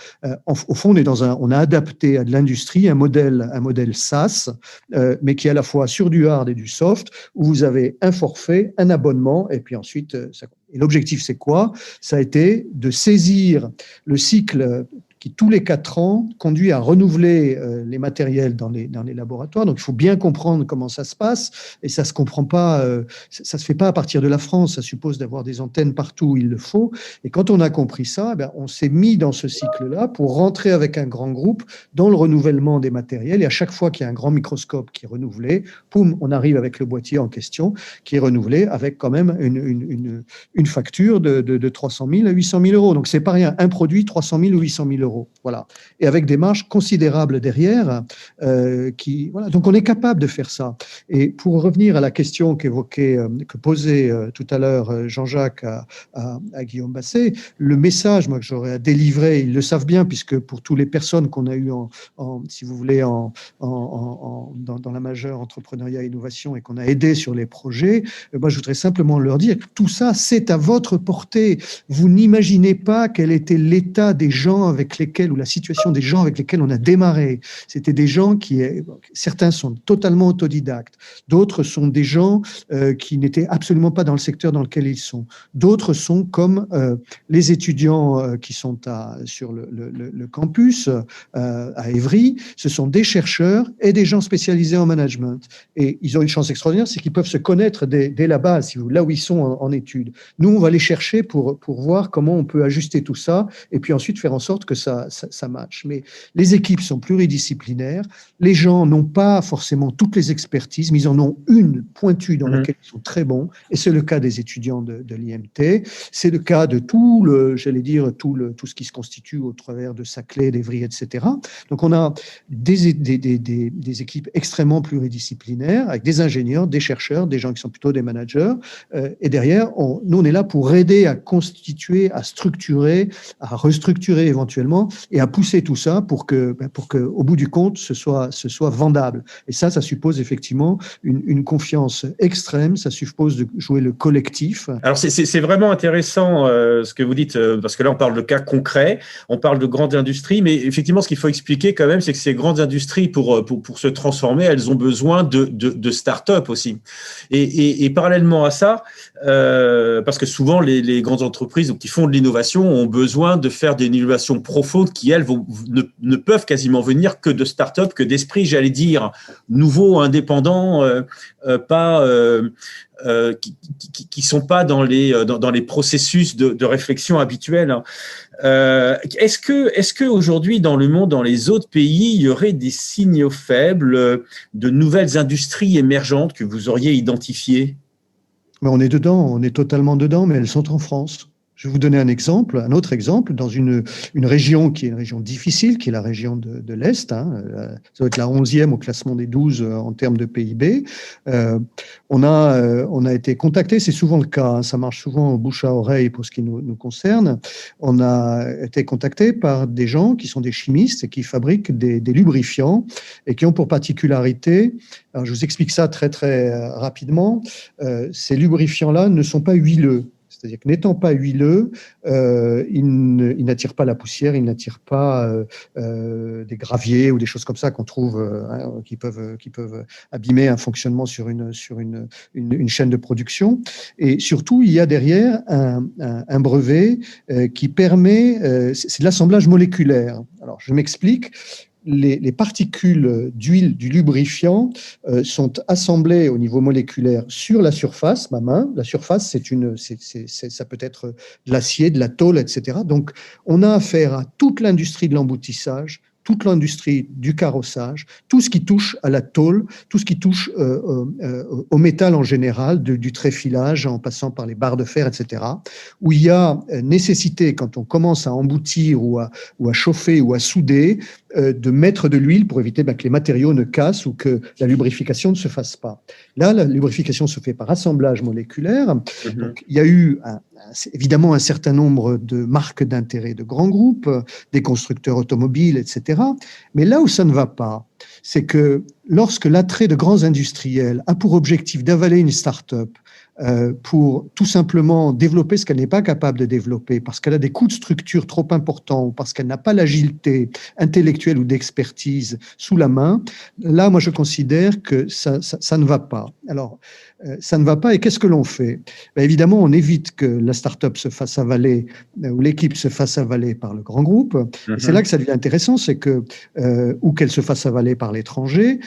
au fond, on a adapté à de l'industrie un modèle SaaS, mais qui est à la fois sur du hard et du soft, où vous avez un forfait, un abonnement, et puis ensuite, et l'objectif, c'est quoi? Ça a été de saisir le cycle qui, tous les 4 ans, conduit à renouveler les matériels dans les laboratoires. Donc, il faut bien comprendre comment ça se passe, et ça se comprend pas, ça se fait pas à partir de la France. Ça suppose d'avoir des antennes partout où il le faut. Et quand on a compris ça, on s'est mis dans ce cycle-là pour rentrer avec un grand groupe dans le renouvellement des matériels. Et à chaque fois qu'il y a un grand microscope qui est renouvelé, poum, on arrive avec le boîtier en question qui est renouvelé avec quand même une facture de 300 000 à 800 000 euros. Donc, c'est pas rien. Un produit, 300 000 ou 800 000 euros. Voilà. Et avec des marges considérables derrière. Voilà. Donc, on est capable de faire ça. Et pour revenir à la question que posait tout à l'heure Jean-Jacques à Guillaume Basset, le message, moi, que j'aurais à délivrer, ils le savent bien, puisque pour toutes les personnes qu'on a eues si vous voulez, dans la majeure entrepreneuriat et innovation et qu'on a aidé sur les projets, moi, je voudrais simplement leur dire que tout ça, c'est à votre portée. Vous n'imaginez pas quel était l'état des gens avec lesquels, ou la situation des gens avec lesquels on a démarré. C'était des gens certains sont totalement autodidactes, d'autres sont des gens qui n'étaient absolument pas dans le secteur dans lequel ils sont. D'autres sont comme les étudiants qui sont sur le campus à Évry. Ce sont des chercheurs et des gens spécialisés en management. Et ils ont une chance extraordinaire, c'est qu'ils peuvent se connaître dès la base, là où ils sont en études. Nous, on va les chercher pour voir comment on peut ajuster tout ça et puis ensuite faire en sorte que ça matche. Mais les équipes sont pluridisciplinaires. Les gens n'ont pas forcément toutes les expertises, mais ils en ont une pointue dans laquelle ils sont très bons. Et c'est le cas des étudiants de l'IMT. C'est le cas de tout ce qui se constitue au travers de Saclay, d'Evry, etc. Donc, on a des équipes extrêmement pluridisciplinaires avec des ingénieurs, des chercheurs, des gens qui sont plutôt des managers. Et derrière, nous, on est là pour aider à constituer, à structurer, à restructurer éventuellement et à pousser tout ça pour que, au bout du compte, ce soit vendable. Et ça suppose effectivement une confiance extrême. Ça suppose de jouer le collectif. Alors, c'est vraiment intéressant ce que vous dites, parce que là, on parle de cas concrets, on parle de grandes industries, mais effectivement, ce qu'il faut expliquer quand même, c'est que ces grandes industries, pour se transformer, elles ont besoin de start-up aussi. Et parallèlement à ça, parce que souvent, les grandes entreprises qui font de l'innovation ont besoin de faire des innovations profondes qui, elles, ne peuvent quasiment venir que de start-up, que d'esprits, j'allais dire, nouveaux, indépendants, qui sont pas dans les processus de réflexion habituels. Est-ce que aujourd'hui, dans le monde, dans les autres pays, il y aurait des signaux faibles de nouvelles industries émergentes que vous auriez identifiées? Mais on est dedans, on est totalement dedans, mais elles sont en France. Je vais vous donner un autre exemple, dans une région qui est une région difficile, qui est la région de l'Est. Ça doit être la 11e au classement des 12 en termes de PIB. On a été contacté, c'est souvent le cas, ça marche souvent au bouche à oreille pour ce qui nous concerne. On a été contacté par des gens qui sont des chimistes et qui fabriquent des lubrifiants et qui ont pour particularité, alors je vous explique ça très très rapidement, ces lubrifiants-là ne sont pas huileux. C'est-à-dire que n'étant pas huileux, il n'attire pas la poussière, il n'attire pas des graviers ou des choses comme ça qu'on trouve qui peuvent abîmer un fonctionnement sur une chaîne de production. Et surtout, il y a derrière un brevet qui permet, c'est de l'assemblage moléculaire. Alors, je m'explique. Les particules d'huile du lubrifiant sont assemblées au niveau moléculaire sur la surface, ma main. La surface, ça peut être de l'acier, de la tôle, etc. Donc, on a affaire à toute l'industrie de l'emboutissage toute l'industrie du carrossage, tout ce qui touche à la tôle, tout ce qui touche au métal en général, du tréfilage en passant par les barres de fer, etc., où il y a nécessité, quand on commence à emboutir ou à chauffer ou à souder, de mettre de l'huile pour éviter que les matériaux ne cassent ou que la lubrification ne se fasse pas. Là, la lubrification se fait par assemblage moléculaire. Donc, il y a eu évidemment un certain nombre de marques d'intérêt de grands groupes, des constructeurs automobiles, etc. Mais là où ça ne va pas, c'est que lorsque l'attrait de grands industriels a pour objectif d'avaler une start-up pour tout simplement développer ce qu'elle n'est pas capable de développer, parce qu'elle a des coûts de structure trop importants, ou parce qu'elle n'a pas l'agilité intellectuelle ou d'expertise sous la main, là, moi, je considère que ça ne va pas. Alors, ça ne va pas, et qu'est-ce que l'on fait? Ben, évidemment, on évite que la start-up se fasse avaler, ou l'équipe se fasse avaler par le grand groupe. Et c'est là que ça devient intéressant, c'est que, ou qu'elle se fasse avaler par l'étranger,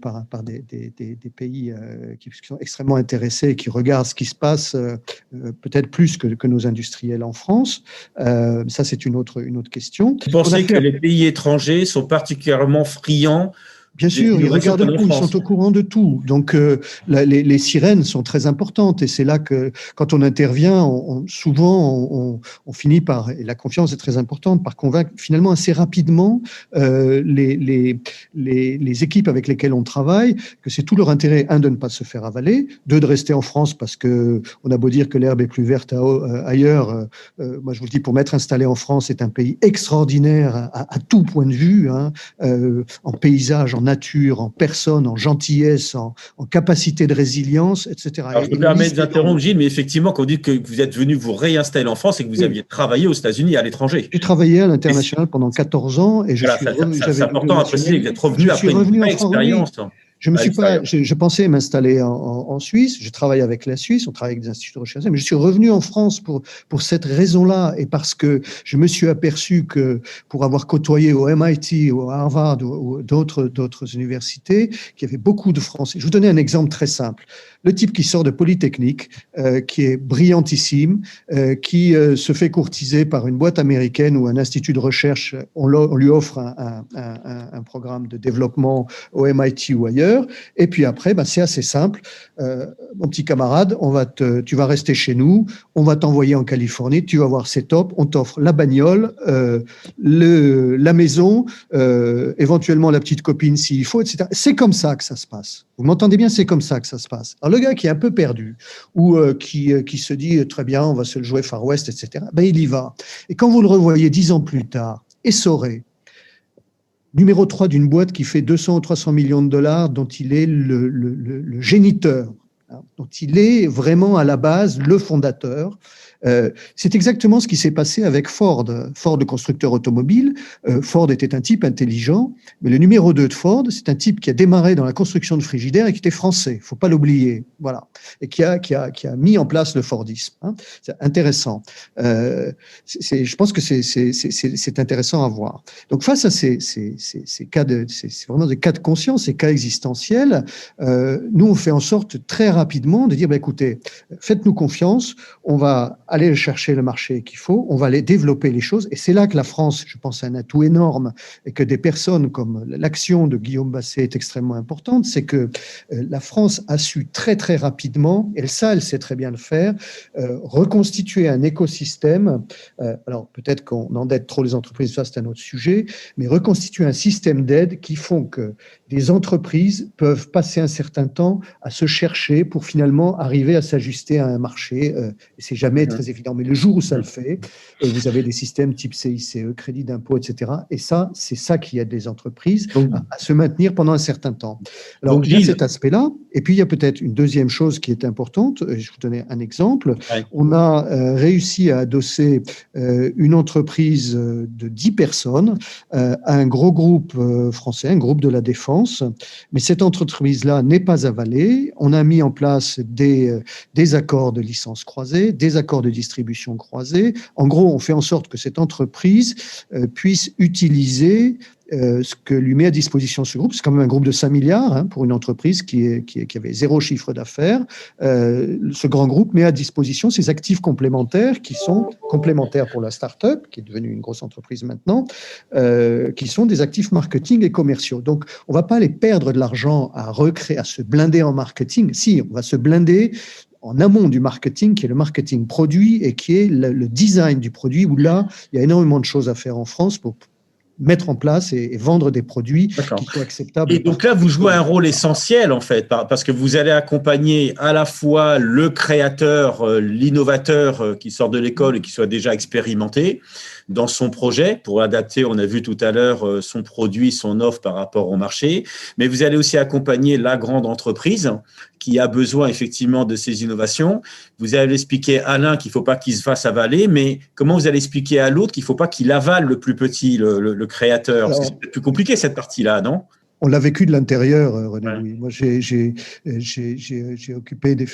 par des pays qui sont extrêmement intéressés et qui regardent ce qui se passe peut-être plus que nos industriels en France. Ça, c'est une autre question. Vous pensez que les pays étrangers sont particulièrement friands? Bien sûr, ils regardent tout, ils sont au courant de tout. Donc, les sirènes sont très importantes et c'est là que, quand on intervient, souvent, on finit par, et la confiance est très importante, par convaincre finalement assez rapidement les équipes avec lesquelles on travaille que c'est tout leur intérêt, de ne pas se faire avaler, de rester en France parce que on a beau dire que l'herbe est plus verte ailleurs. Moi, je vous le dis, pour m'être installé en France, c'est un pays extraordinaire à tout point de vue, en paysage, en nature, en personne, en gentillesse, en capacité de résilience, etc. Alors, je me permets d'interrompre, Gilles, mais effectivement, quand vous dites que vous êtes venu vous réinstaller en France et que vous aviez travaillé aux États-unis et à l'étranger. J'ai travaillé à l'international pendant 14 ans et c'est important à préciser, vous êtes revenu après une vraie expérience. Je pensais m'installer en Suisse. Je travaille avec la Suisse, on travaille avec des instituts de recherche, mais je suis revenu en France pour cette raison-là et parce que je me suis aperçu que pour avoir côtoyé au MIT, au Harvard ou d'autres universités, qu'il y avait beaucoup de Français. Je vous donne un exemple très simple. Le type qui sort de Polytechnique, qui est brillantissime, qui se fait courtiser par une boîte américaine ou un institut de recherche, on lui offre un programme de développement au MIT ou ailleurs. Et puis après, c'est assez simple. Mon petit camarade, tu vas rester chez nous, on va t'envoyer en Californie, tu vas voir, c'est top, on t'offre la bagnole, la maison, éventuellement la petite copine s'il faut, etc. C'est comme ça que ça se passe. Vous m'entendez bien, c'est comme ça que ça se passe. Alors le gars qui est un peu perdu ou qui se dit très bien, on va se le jouer Far West, etc., il y va. Et quand vous le revoyez 10 ans plus tard, essoré, numéro 3 d'une boîte qui fait 200 ou 300 millions de dollars, dont il est le géniteur, dont il est vraiment à la base le fondateur. C'est exactement ce qui s'est passé avec Ford. Ford, le constructeur automobile. Ford était un type intelligent, mais le numéro 2 de Ford, c'est un type qui a démarré dans la construction de frigidaires et qui était français. Faut pas l'oublier. Voilà. Et qui a mis en place le Fordisme. C'est intéressant. Je pense que c'est intéressant à voir. Donc, face à ces cas c'est vraiment des cas de conscience, ces cas existentiels, nous, on fait en sorte très rapidement de dire, écoutez, faites-nous confiance, on va aller chercher le marché qu'il faut, on va aller développer les choses. Et c'est là que la France, je pense, a un atout énorme et que des personnes comme l'action de Guillaume Basset est extrêmement importante, c'est que la France a su très, très rapidement, et ça, elle sait très bien le faire, reconstituer un écosystème. Alors, peut-être qu'on endette trop les entreprises, ça, c'est un autre sujet, mais reconstituer un système d'aide qui font que des entreprises peuvent passer un certain temps à se chercher pour finalement arriver à s'ajuster à un marché. Et c'est jamais très évident. Mais le jour où ça le fait, vous avez des systèmes type CICE, crédit d'impôt, etc. Et ça, c'est ça qui aide les entreprises à se maintenir pendant un certain temps. Alors, il y a cet aspect-là. Et puis, il y a peut-être une deuxième chose qui est importante. Je vais vous donner un exemple. Ouais. On a réussi à adosser une entreprise de 10 personnes à un gros groupe français, un groupe de la défense. Mais cette entreprise-là n'est pas avalée. On a mis en place des accords de licence croisée, des accords de distribution croisés. En gros, on fait en sorte que cette entreprise puisse utiliser ce que lui met à disposition ce groupe, c'est quand même un groupe de 5 milliards pour une entreprise qui avait 0 chiffre d'affaires. Ce grand groupe met à disposition ses actifs complémentaires qui sont complémentaires pour la start-up, qui est devenue une grosse entreprise maintenant, qui sont des actifs marketing et commerciaux. Donc, on ne va pas aller perdre de l'argent à se blinder en marketing. Si, on va se blinder en amont du marketing, qui est le marketing produit et qui est le design du produit, où là, il y a énormément de choses à faire en France pour mettre en place et vendre des produits qui soient acceptables. Et donc là, vous jouez un rôle essentiel, en fait, parce que vous allez accompagner à la fois le créateur, l'innovateur qui sort de l'école et qui soit déjà expérimenté dans son projet pour adapter, on a vu tout à l'heure, son produit, son offre par rapport au marché. Mais vous allez aussi accompagner la grande entreprise qui a besoin effectivement de ces innovations. Vous allez expliquer à l'un qu'il ne faut pas qu'il se fasse avaler, mais comment vous allez expliquer à l'autre qu'il ne faut pas qu'il avale le plus petit, le créateur? Parce que c'est plus compliqué cette partie-là, non? On l'a vécu de l'intérieur, René Louis. Moi, j'ai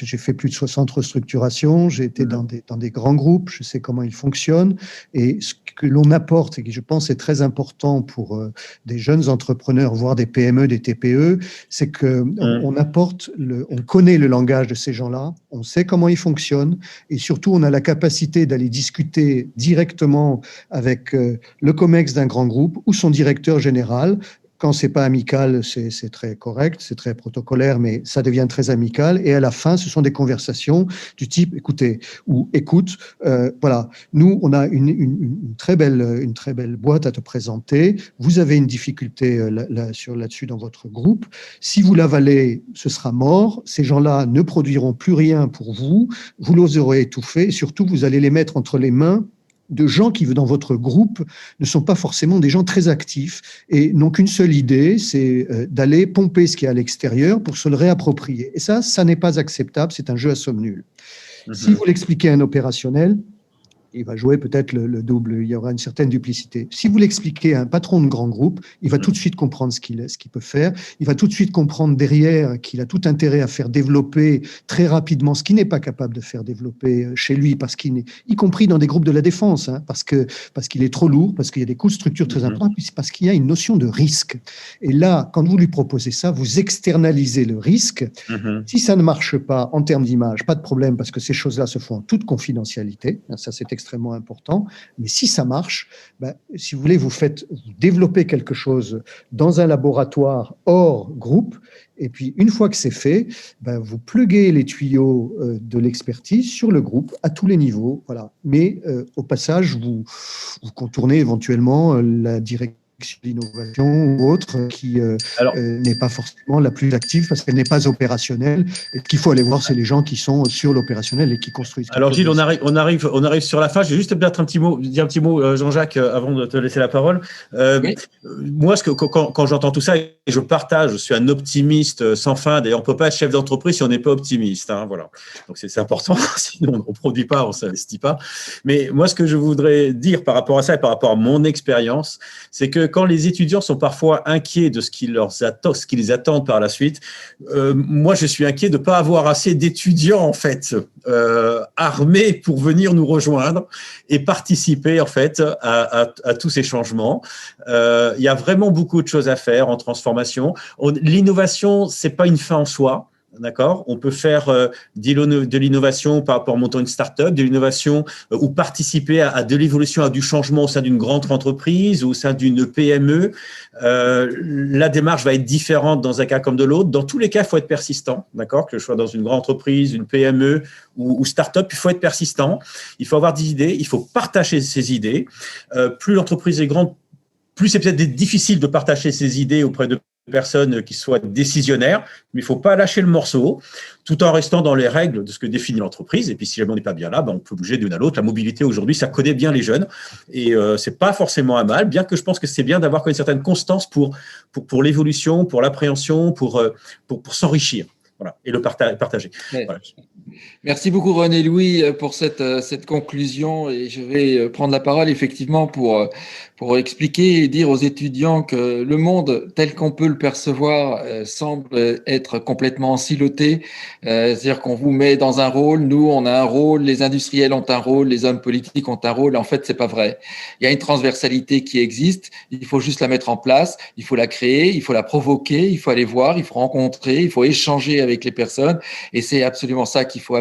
fait plus de 60 restructurations, j'ai été dans des grands groupes, je sais comment ils fonctionnent. Et ce que l'on apporte, et qui je pense est très important pour des jeunes entrepreneurs, voire des PME, des TPE, c'est qu'on apporte, on connaît le langage de ces gens-là, on sait comment ils fonctionnent, et surtout, on a la capacité d'aller discuter directement avec le COMEX d'un grand groupe ou son directeur général. Quand c'est pas amical, c'est très correct, c'est très protocolaire, mais ça devient très amical. Et à la fin, ce sont des conversations du type écoutez ou écoute. Voilà, nous on a une très belle boîte à te présenter. Vous avez une difficulté là-dessus dans votre groupe. Si vous l'avalez, ce sera mort. Ces gens-là ne produiront plus rien pour vous. Vous les aurez étouffés. Et surtout, vous allez les mettre entre les mains de gens qui, dans votre groupe, ne sont pas forcément des gens très actifs et n'ont qu'une seule idée, c'est d'aller pomper ce qui est à l'extérieur pour se le réapproprier. Et ça n'est pas acceptable, c'est un jeu à somme nulle. Si vous l'expliquez à un opérationnel, il va jouer peut-être le double, il y aura une certaine duplicité. Si vous l'expliquez à un patron de grand groupe, il va tout de suite comprendre ce qu'il peut faire, il va tout de suite comprendre derrière qu'il a tout intérêt à faire développer très rapidement ce qu'il n'est pas capable de faire développer chez lui, y compris dans des groupes de la défense, parce qu'il est trop lourd, parce qu'il y a des coûts de structure très importants, puis parce qu'il y a une notion de risque. Et là, quand vous lui proposez ça, vous externalisez le risque. Si ça ne marche pas en termes d'image, pas de problème, parce que ces choses-là se font en toute confidentialité, ça c'est extrêmement important, mais si ça marche, si vous voulez, vous développez quelque chose dans un laboratoire hors groupe, et puis une fois que c'est fait, vous pluguez les tuyaux de l'expertise sur le groupe à tous les niveaux, voilà. Mais au passage, vous contournez éventuellement la direction d'innovation ou autre qui n'est pas forcément la plus active parce qu'elle n'est pas opérationnelle. Et qu'il faut aller voir, c'est les gens qui sont sur l'opérationnel et qui construisent. Alors Gilles, on arrive sur la fin. Je vais juste peut-être dire un petit mot, Jean-Jacques, avant de te laisser la parole. Oui. Moi, quand j'entends tout ça, je partage. Je suis un optimiste sans fin. D'ailleurs, on ne peut pas être chef d'entreprise si on n'est pas optimiste. Voilà. Donc c'est important. Sinon, on ne produit pas, on ne s'investit pas. Mais moi, ce que je voudrais dire par rapport à ça et par rapport à mon expérience, c'est que quand les étudiants sont parfois inquiets de ce qui les attend par la suite, moi, je suis inquiet de ne pas avoir assez d'étudiants, en fait, armés pour venir nous rejoindre et participer, en fait, à tous ces changements. Il y a vraiment beaucoup de choses à faire en transformation. L'innovation, ce n'est pas une fin en soi. D'accord, on peut faire de l'innovation par rapport à monter une start-up, de l'innovation ou participer à de l'évolution, à du changement au sein d'une grande entreprise ou au sein d'une PME. La démarche va être différente dans un cas comme de l'autre. Dans tous les cas, il faut être persistant, d'accord, que je sois dans une grande entreprise, une PME ou start-up, il faut être persistant. Il faut avoir des idées, il faut partager ses idées. Plus l'entreprise est grande, plus c'est peut-être difficile de partager ses idées auprès de personnes qui soient décisionnaires, mais il ne faut pas lâcher le morceau, tout en restant dans les règles de ce que définit l'entreprise. Et puis, si jamais on n'est pas bien là, on peut bouger d'une à l'autre. La mobilité, aujourd'hui, ça connaît bien les jeunes. Et ce n'est pas forcément un mal, bien que je pense que c'est bien d'avoir une certaine constance pour l'évolution, pour l'appréhension, pour s'enrichir. Voilà, et le partager. Ouais. Voilà. Merci beaucoup René-Louis pour cette conclusion et je vais prendre la parole effectivement pour expliquer et dire aux étudiants que le monde tel qu'on peut le percevoir semble être complètement siloté, c'est-à-dire qu'on vous met dans un rôle, nous on a un rôle, les industriels ont un rôle, les hommes politiques ont un rôle, en fait c'est pas vrai. Il y a une transversalité qui existe, il faut juste la mettre en place, il faut la créer, il faut la provoquer, il faut aller voir, il faut rencontrer, il faut échanger avec les personnes et c'est absolument ça qu'il faut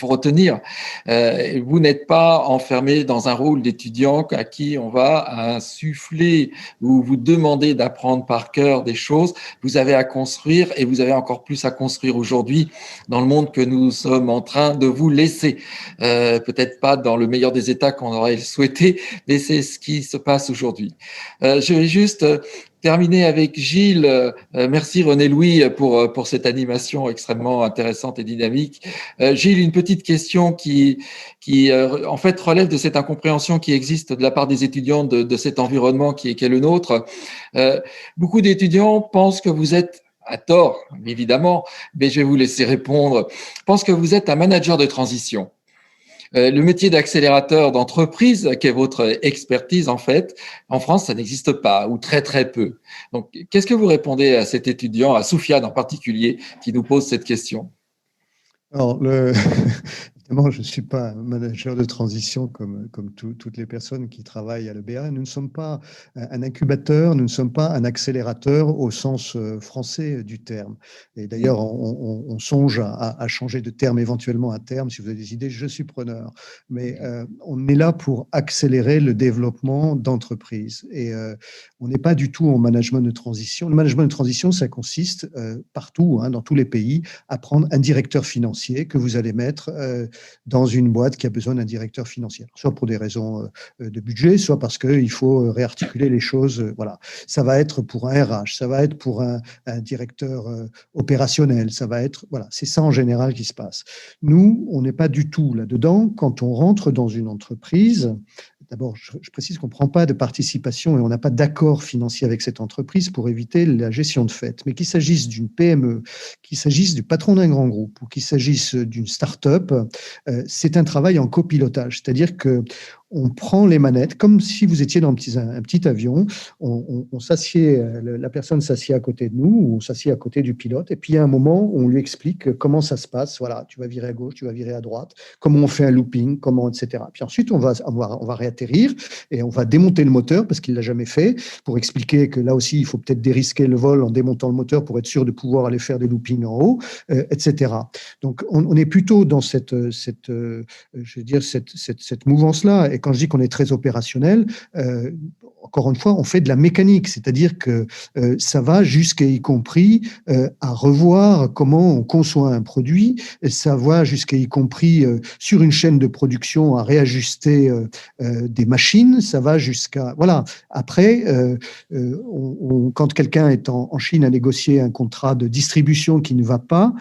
retenir. Vous n'êtes pas enfermé dans un rôle d'étudiant à qui on va insuffler ou vous demander d'apprendre par cœur des choses. Vous avez à construire et vous avez encore plus à construire aujourd'hui dans le monde que nous sommes en train de vous laisser. Peut-être pas dans le meilleur des états qu'on aurait souhaité, mais c'est ce qui se passe aujourd'hui. Je vais juste terminer avec Gilles. Merci René-Louis pour cette animation extrêmement intéressante et dynamique. Gilles, une petite question qui en fait relève de cette incompréhension qui existe de la part des étudiants de cet environnement qui est le nôtre. Beaucoup d'étudiants pensent que vous êtes, à tort évidemment, mais je vais vous laisser répondre, pensent que vous êtes un manager de transition. Le métier d'accélérateur d'entreprise, qui est votre expertise en fait, en France, ça n'existe pas ou très très peu. Donc, qu'est-ce que vous répondez à cet étudiant, à Soufiane en particulier, qui nous pose cette question? Alors, évidemment, je ne suis pas un manager de transition comme toutes les personnes qui travaillent à l'EBA. Nous ne sommes pas un incubateur, nous ne sommes pas un accélérateur au sens français du terme. Et d'ailleurs, on songe à changer de terme éventuellement à terme. Si vous avez des idées, je suis preneur. Mais on est là pour accélérer le développement d'entreprises. Et on n'est pas du tout en management de transition. Le management de transition, ça consiste partout, dans tous les pays, à prendre un directeur financier que vous allez mettre dans une boîte qui a besoin d'un directeur financier, soit pour des raisons de budget, soit parce qu'il faut réarticuler les choses. Voilà. Ça va être pour un RH, ça va être pour un directeur opérationnel, ça va être… Voilà, c'est ça en général qui se passe. Nous, on n'est pas du tout là-dedans. Quand on rentre dans une entreprise, d'abord, je précise qu'on ne prend pas de participation et on n'a pas d'accord financier avec cette entreprise pour éviter la gestion de fait. Mais qu'il s'agisse d'une PME, qu'il s'agisse du patron d'un grand groupe ou qu'il s'agisse d'une start-up, c'est un travail en copilotage. C'est-à-dire que on prend les manettes comme si vous étiez dans un petit avion. On s'assied, la personne s'assied à côté de nous ou on s'assied à côté du pilote. Et puis, il y a un moment où on lui explique comment ça se passe. Voilà, tu vas virer à gauche, tu vas virer à droite, comment on fait un looping, comment, etc. Puis ensuite, on va réatterrir et on va démonter le moteur parce qu'il ne l'a jamais fait pour expliquer que là aussi, il faut peut-être dérisquer le vol en démontant le moteur pour être sûr de pouvoir aller faire des loopings en haut, etc. Donc, on est plutôt dans cette mouvance-là. Et quand je dis qu'on est très opérationnel, encore une fois, on fait de la mécanique, c'est-à-dire que ça va jusqu'à y compris à revoir comment on conçoit un produit, ça va jusqu'à y compris sur une chaîne de production à réajuster des machines, ça va jusqu'à… Voilà. Après, quand quelqu'un est en Chine à négocier un contrat de distribution qui ne va pas,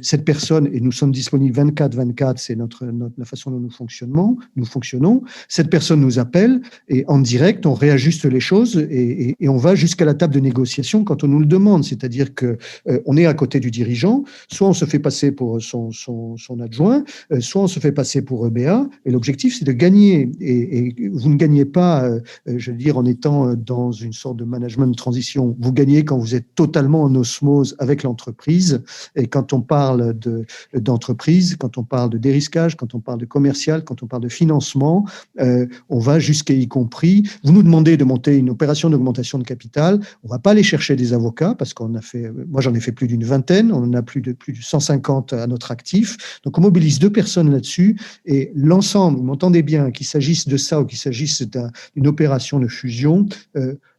cette personne, et nous sommes disponibles 24/24, c'est la façon dont nous fonctionnons, cette personne nous appelle et en direct, on réajuste les choses et on va jusqu'à la table de négociation quand on nous le demande. C'est-à-dire que on est à côté du dirigeant, soit on se fait passer pour son adjoint, soit on se fait passer pour EBA. Et l'objectif, c'est de gagner. Et vous ne gagnez pas, je veux dire, en étant dans une sorte de management de transition. Vous gagnez quand vous êtes totalement en osmose avec l'entreprise. Et quand on parle d'entreprise, quand on parle de dérisquage, quand on parle de commercial, quand on parle de financement, on va jusqu'à y compris. Vous nous demandez de monter une opération d'augmentation de capital. On ne va pas aller chercher des avocats parce qu'on a fait, moi j'en ai fait plus d'une vingtaine, on en a plus de 150 à notre actif. Donc on mobilise 2 personnes là-dessus et l'ensemble, vous m'entendez bien, qu'il s'agisse de ça ou qu'il s'agisse d'une opération de fusion,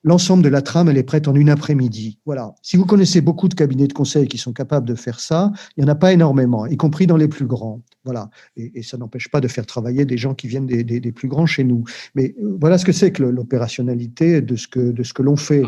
l'ensemble de la trame, elle est prête en une après-midi. Voilà. Si vous connaissez beaucoup de cabinets de conseil qui sont capables de faire ça, il n'y en a pas énormément, y compris dans les plus grands. Voilà. Et ça n'empêche pas de faire travailler des gens qui viennent des plus grands chez nous. Mais voilà ce que c'est que l'opérationnalité de ce que l'on fait.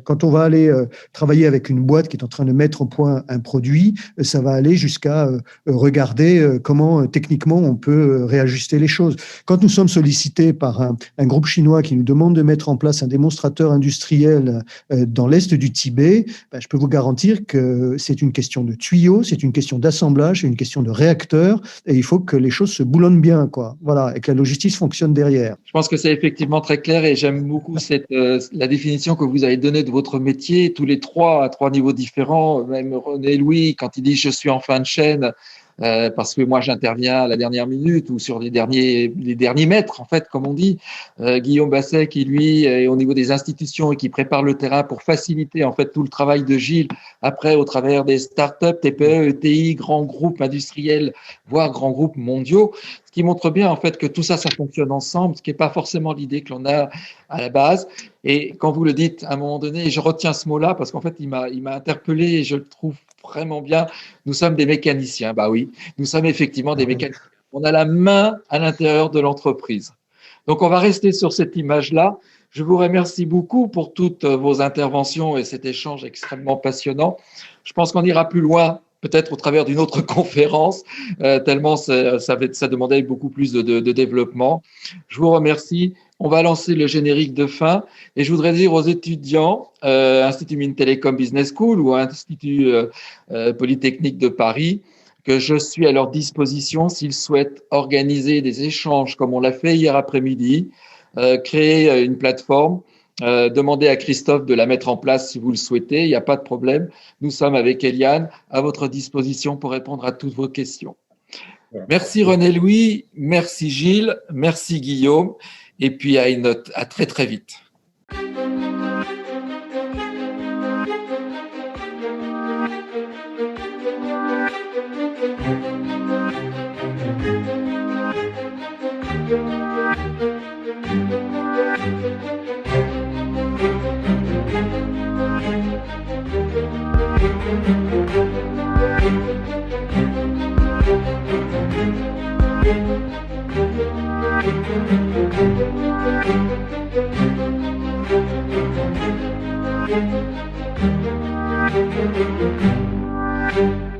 Quand on va aller travailler avec une boîte qui est en train de mettre au point un produit, ça va aller jusqu'à regarder comment techniquement on peut réajuster les choses. Quand nous sommes sollicités par un groupe chinois qui nous demande de mettre en place un démonstrateur secteur industriel dans l'est du Tibet, je peux vous garantir que c'est une question de tuyaux, c'est une question d'assemblage, c'est une question de réacteurs, et il faut que les choses se boulonnent bien, quoi. Voilà, et que la logistique fonctionne derrière. Je pense que c'est effectivement très clair et j'aime beaucoup la définition que vous avez donnée de votre métier, tous les trois, à 3 niveaux différents. Même René Louis, quand il dit « je suis en fin de chaîne », parce que moi j'interviens à la dernière minute ou sur les derniers mètres, en fait, comme on dit. Guillaume Basset, qui lui est au niveau des institutions et qui prépare le terrain pour faciliter en fait tout le travail de Gilles après au travers des startups, TPE, ETI, grands groupes industriels, voire grands groupes mondiaux. Ce qui montre bien en fait que tout ça, ça fonctionne ensemble, ce qui n'est pas forcément l'idée que l'on a à la base. Et quand vous le dites à un moment donné, et je retiens ce mot-là parce qu'en fait il m'a interpellé et je le trouve vraiment bien. Nous sommes des mécaniciens. Bah oui, nous sommes effectivement des mécaniciens. On a la main à l'intérieur de l'entreprise. Donc on va rester sur cette image-là. Je vous remercie beaucoup pour toutes vos interventions et cet échange extrêmement passionnant. Je pense qu'on ira plus loin, peut-être au travers d'une autre conférence, tellement ça demandait beaucoup plus de développement. Je vous remercie. On va lancer le générique de fin et je voudrais dire aux étudiants, Institut Mines Télécom Business School ou Institut Polytechnique de Paris, que je suis à leur disposition s'ils souhaitent organiser des échanges comme on l'a fait hier après-midi, créer une plateforme. Demandez à Christophe de la mettre en place si vous le souhaitez, il n'y a pas de problème. Nous sommes avec Eliane à votre disposition pour répondre à toutes vos questions. Merci René Louis, merci Gilles, merci Guillaume, et puis à très très vite. Thank you.